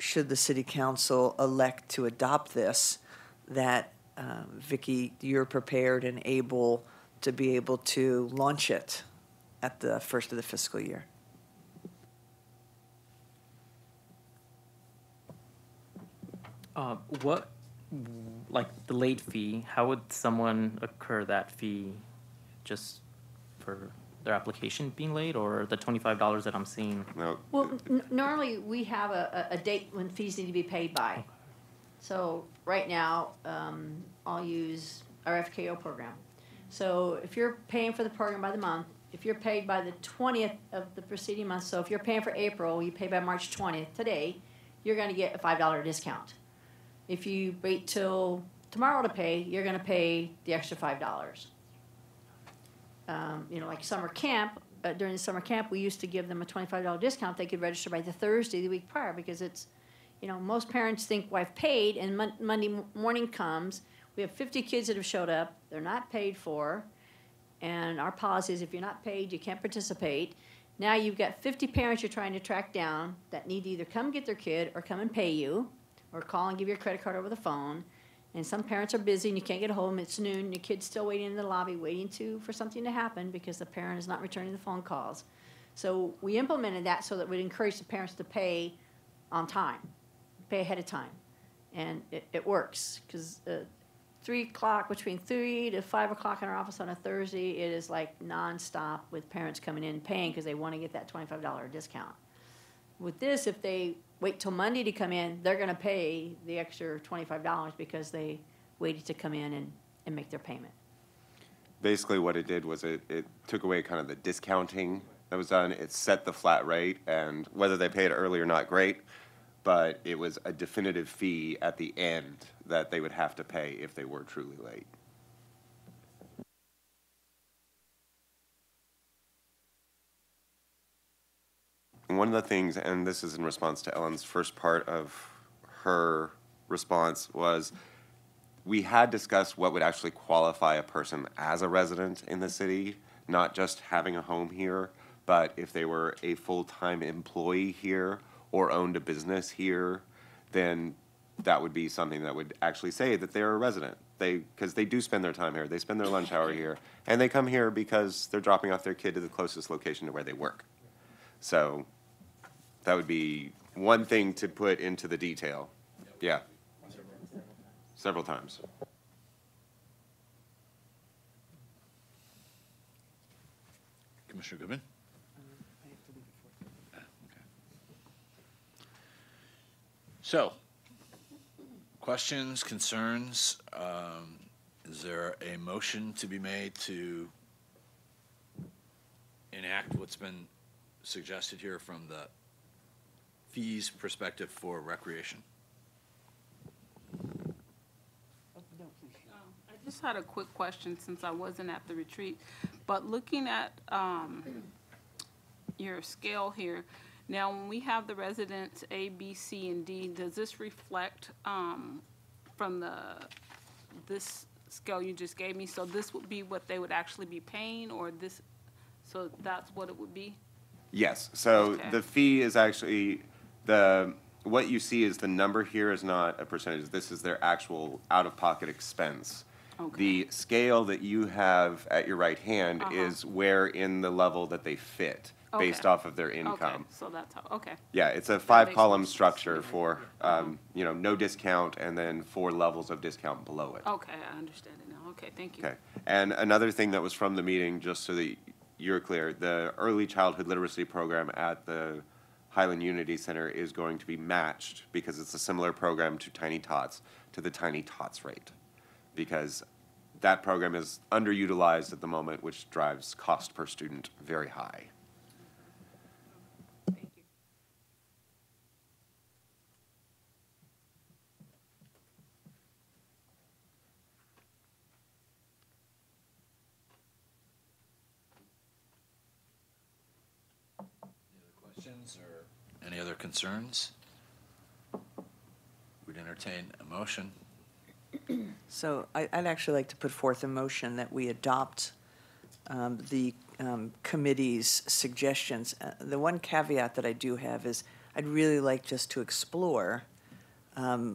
should the city council elect to adopt this, that, Vicki, you're prepared and able to be able to launch it at the first of the fiscal year? What, like the late fee, how would someone incur that fee just for their application being late, or the $25 that I'm seeing? No. Well, normally we have a date when fees need to be paid by. So right now, I'll use our FKO program. So if you're paying for the program by the month, if you're paid by the 20th of the preceding month, so if you're paying for April, you pay by March 20th today, you're going to get a $5 discount. If you wait till tomorrow to pay, you're going to pay the extra $5. You know, like summer camp, during the summer camp, we used to give them a $25 discount. They could register by the Thursday the week prior because it's, You know, most parents think, well, I've paid, and Monday morning comes, we have 50 kids that have showed up, they're not paid for, and our policy is if you're not paid, you can't participate. Now you've got 50 parents you're trying to track down that need to either come get their kid or come and pay you, or call and give your credit card over the phone. And some parents are busy and you can't get home, it's noon, and your kid's still waiting in the lobby, waiting for something to happen because the parent is not returning the phone calls. So we implemented that so that we'd encourage the parents to pay on time, pay ahead of time. And it works, because 3 o'clock, between 3 to 5 o'clock in our office on a Thursday, it is like nonstop with parents coming in and paying because they want to get that $25 discount. With this, if they wait till Monday to come in, they're going to pay the extra $25 because they waited to come in and make their payment. Basically what it did was it took away kind of the discounting that was done. It set the flat rate, and whether they paid early or not, great, but it was a definitive fee at the end that they would have to pay if they were truly late. One of the things, and this is in response to Ellen's first part of her response, was we had discussed what would actually qualify a person as a resident in the city, not just having a home here, but if they were a full-time employee here or owned a business here, then that would be something that would actually say that they're a resident. Because they do spend their time here, they spend their lunch hour here, and they come here because they're dropping off their kid to the closest location to where they work. So that would be one thing to put into the detail. Yeah. Several times. Commissioner Goodman? Okay. So, questions, concerns? Is there a motion to be made to enact what's been suggested here from the fees perspective for recreation? I just had a quick question since I wasn't at the retreat, but looking at your scale here, now when we have the residents A, B, C, and D, does this reflect from this scale you just gave me? So this would be what they would actually be paying, or this, so that's what it would be? Yes, so Okay. the fee is actually, what you see is the number here is not a percentage. This is their actual out-of-pocket expense. Okay. The scale that you have at your right hand is where in the level that they fit based Okay. off of their income. Okay, so that's how, okay. Yeah, it's a makes 5-column more sense. structure for, no discount, and then 4 levels of discount below it. Okay, I understand it now. Okay, thank you. Okay, and another thing that was from the meeting, just so that you're clear, the early childhood literacy program at the Highland Unity Center is going to be matched, because it's a similar program to Tiny Tots, to the Tiny Tots rate. Because that program is underutilized at the moment, which drives cost per student very high. Thank you. Questions or any other concerns? We'd entertain a motion. So I'd actually like to put forth a motion that we adopt the committee's suggestions. The one caveat that I do have is I'd really like just to explore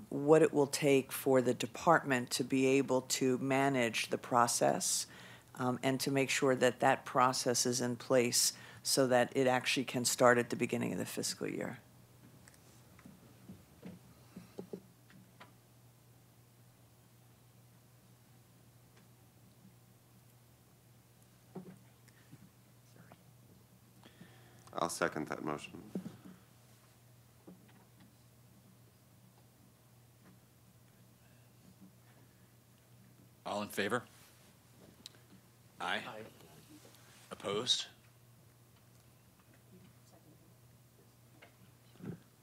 what it will take for the department to be able to manage the process and to make sure that that process is in place so that it actually can start at the beginning of the fiscal year. I'll second that motion. All in favor? Aye. Opposed?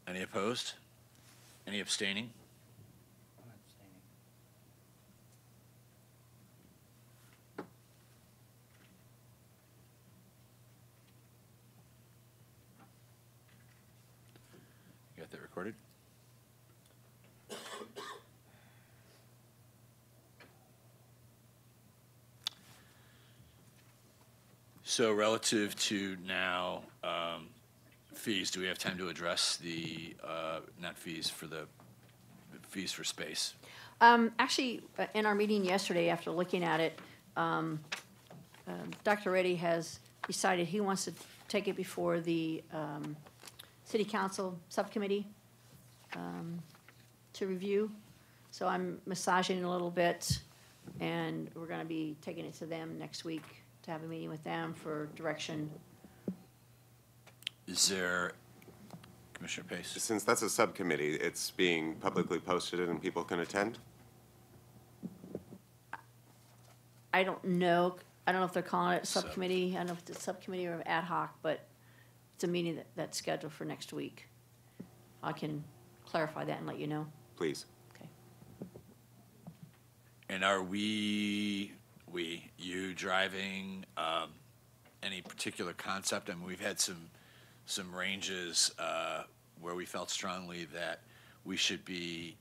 Any opposed? Any abstaining? You got that recorded? So relative to now, fees, do we have time to address the, not fees for the, fees for space? Actually, in our meeting yesterday, after looking at it, Dr. Reddy has decided he wants to take it before the City Council Subcommittee to review. So I'm massaging it a little bit, and we're going to be taking it to them next week to have a meeting with them for direction. Is there, Commissioner Pace? Since that's a subcommittee, it's being publicly posted and people can attend? I don't know. I don't know if they're calling it subcommittee. I don't know if it's subcommittee or ad hoc, but it's a meeting that's scheduled for next week. I can clarify that and let you know. Please. Okay. And are you driving any particular concept? I mean, we've had some ranges where we felt strongly that we should be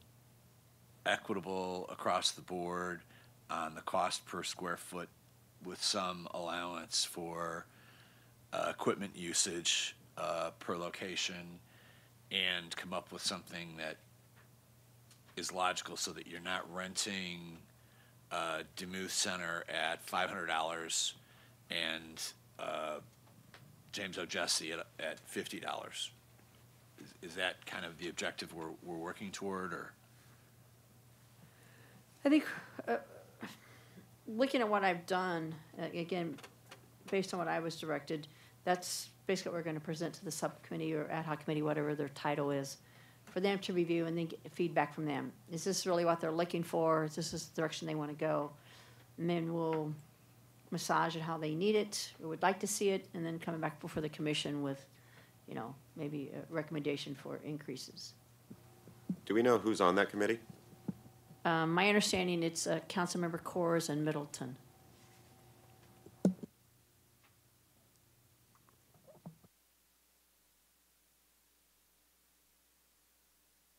equitable across the board on the cost per square foot with some allowance for equipment usage per location, and come up with something that is logical so that you're not renting Demuth Center at $500 and James O. Jesse at $50. Is that kind of the objective we're working toward, or? I think looking at what I've done, again, based on what I was directed, that's basically what we're going to present to the subcommittee or ad hoc committee, whatever their title is, for them to review and then get feedback from them. Is this really what they're looking for? Is this the direction they want to go? And then we'll massage it how they need it or would like to see it, and then coming back before the commission with, maybe a recommendation for increases. Do we know who's on that committee? My understanding, it's Councilmember Coors and Middleton.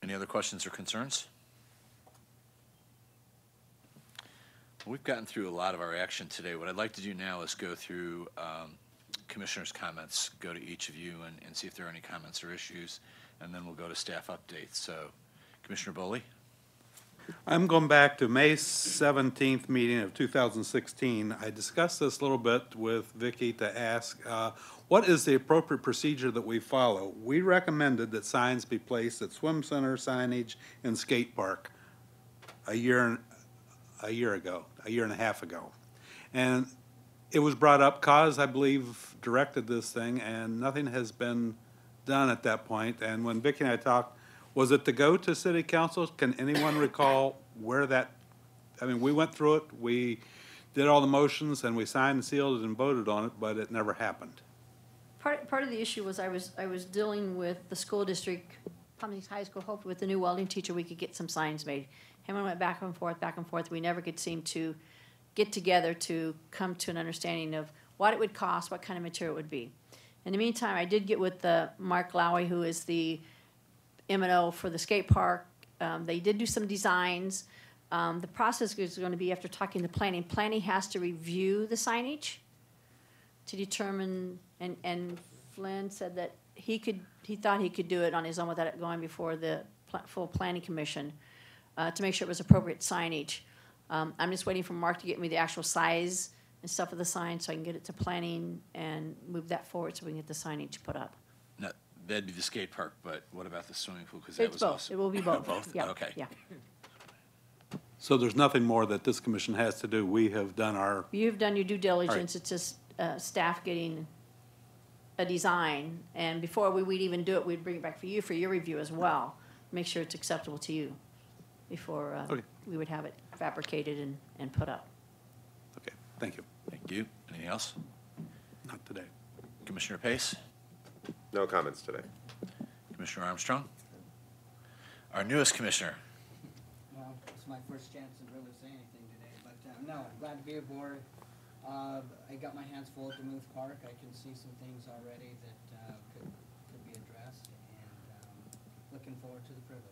Any other questions or concerns? Well, we've gotten through a lot of our action today. What I'd like to do now is go through commissioners' comments, go to each of you and see if there are any comments or issues, and then we'll go to staff updates. So, Commissioner Boley? I'm going back to May 17th meeting of 2016. I discussed this a little bit with Vicki to ask, what is the appropriate procedure that we follow? We recommended that signs be placed at swim center, signage, and skate park a year and a half ago. And it was brought up, Cause, I believe, directed this thing, and nothing has been done at that point. And when Vicki and I talked, was it to go to city council? Can anyone recall where that, we went through it, we did all the motions, and we signed and sealed it and voted on it, but it never happened. Part of the issue was I was dealing with the school district, Palm Beach High School, hoping with the new welding teacher we could get some signs made. Him and I went back and forth. We never could seem to get together to come to an understanding of what it would cost, what kind of material it would be. In the meantime, I did get with Mark Lowy, who is the M&O for the skate park. They did do some designs. The process is going to be after talking to planning. Planning has to review the signage to determine, and Flynn said that he thought he could do it on his own without it going before the full planning commission to make sure it was appropriate signage. I'm just waiting for Mark to get me the actual size and stuff of the sign so I can get it to planning and move that forward so we can get the signage put up. No, that'd be the skate park, but what about the swimming pool? Because It's both. It will be both. Both? Yeah. Okay. Yeah. So there's nothing more that this commission has to do. We have done our. You've done your due diligence. Right. It's just staff getting a design, and before we'd even do it, we'd bring it back for your review as well. Make sure it's acceptable to you before we would have it fabricated and put up. Okay, thank you. Thank you. Anything else? Not today. Commissioner Pace? No comments today. Commissioner Armstrong? Our newest commissioner. Well, it's my first chance to really say anything today, but no, glad to be aboard. I got my hands full at Demuth Park. I can see some things already that could be addressed, and looking forward to the privilege.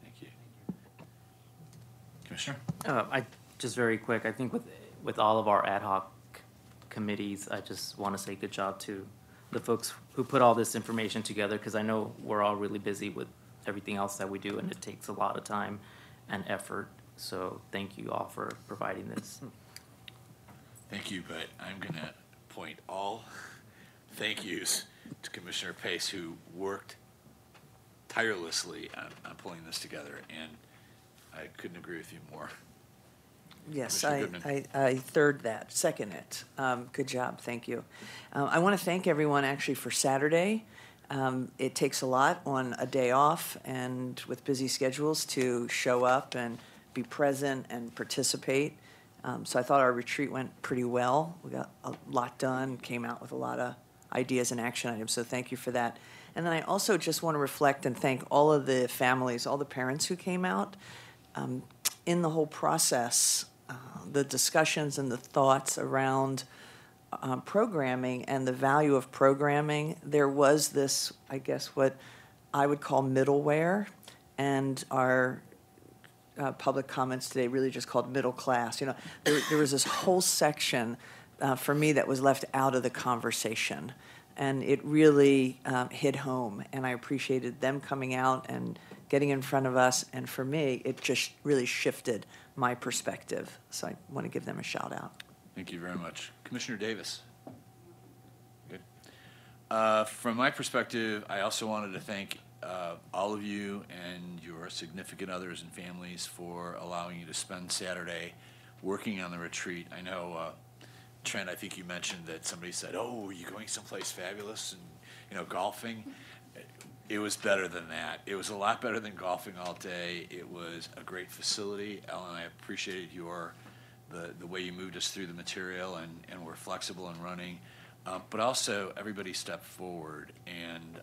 Thank you. Commissioner? I just very quick. I think with all of our ad hoc committees. I just want to say good job to the folks who put all this information together, because I know we're all really busy with everything else that we do, and it takes a lot of time and effort. So thank you all for providing this. Thank you, but I'm going to point all thank yous to Commissioner Pace, who worked tirelessly on pulling this together, and I couldn't agree with you more. Yes, Commissioner I third that, second it. Good job, thank you. I want to thank everyone actually for Saturday. It takes a lot on a day off and with busy schedules to show up and be present and participate. So I thought our retreat went pretty well. We got a lot done, came out with a lot of ideas and action items, so thank you for that. And then I also just want to reflect and thank all of the families, all the parents who came out. In the whole process, the discussions and the thoughts around programming and the value of programming, there was this, I guess, what I would call middleware, and our public comments today really just called middle class. You know, there was this whole section for me that was left out of the conversation, and it really hit home, and I appreciated them coming out and getting in front of us, and for me, it just really shifted my perspective, so I want to give them a shout out. Thank you very much. Commissioner Davis. Good. From my perspective, I also wanted to thank all of you and your significant others and families for allowing you to spend Saturday working on the retreat. I know, Trent, I think you mentioned that somebody said, "Oh, are you going someplace fabulous and, you know, golfing?" It was better than that. It was a lot better than golfing all day. It was a great facility. Ellen, I appreciated the way you moved us through the material and were flexible in running. But also, everybody stepped forward. And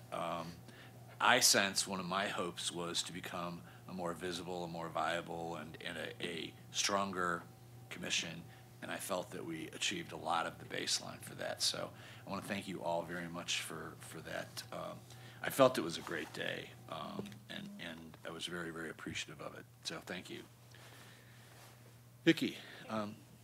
I sense one of my hopes was to become a more visible, a more viable, and a stronger commission. And I felt that we achieved a lot of the baseline for that. So I want to thank you all very much for that. I felt it was a great day, and I was very, very appreciative of it. So thank you. Vicki,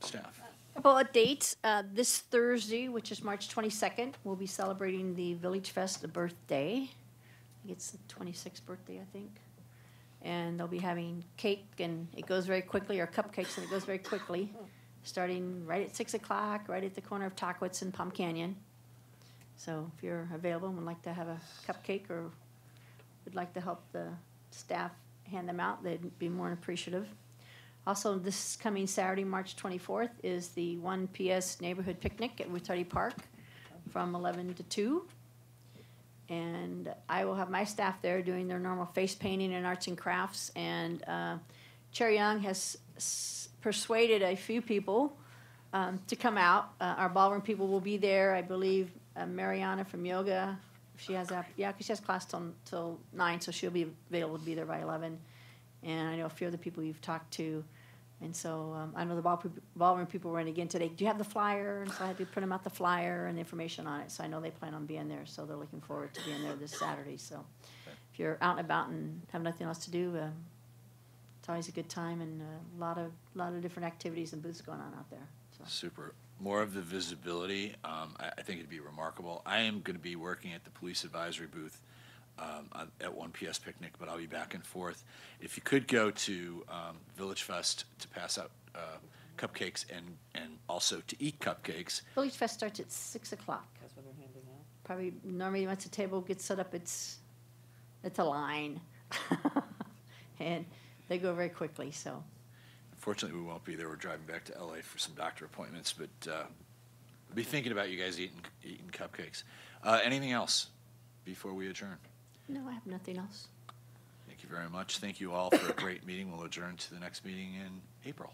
staff. About dates, this Thursday, which is March 22nd, we'll be celebrating the Village Fest birthday. I think it's the 26th birthday, I think. And they'll be having cake, and it goes very quickly, or cupcakes, and it goes very quickly, starting right at 6 o'clock, right at the corner of Tockwitz and Palm Canyon. So if you're available and would like to have a cupcake or would like to help the staff hand them out, they'd be more than appreciative. Also, this coming Saturday, March 24th, is the 1 PS Neighborhood Picnic at Watari Park from 11 to 2. And I will have my staff there doing their normal face painting and arts and crafts. And Chair Young has persuaded a few people to come out. Our ballroom people will be there, I believe. Mariana from yoga, she has because she has class till 9, so she'll be available to be there by 11. And I know a few other people you've talked to, and so I know the ballroom people were in again today. Do you have the flyer? And so I had to print them out the flyer and the information on it. So I know they plan on being there, so they're looking forward to being there this Saturday. So if you're out and about and have nothing else to do, it's always a good time, and a lot of different activities and booths going on out there. So. Super. More of the visibility, I think it'd be remarkable. I am going to be working at the police advisory booth at 1 PS Picnic, but I'll be back and forth. If you could go to Village Fest to pass out cupcakes and also to eat cupcakes. Village Fest starts at 6 o'clock. That's what they're handing out. Probably normally once the table gets set up, it's a line, and they go very quickly. So. Unfortunately, we won't be there. We're driving back to LA for some doctor appointments, but I'll be thinking about you guys eating cupcakes. Anything else before we adjourn? No, I have nothing else. Thank you very much. Thank you all for a great meeting. We'll adjourn to the next meeting in April.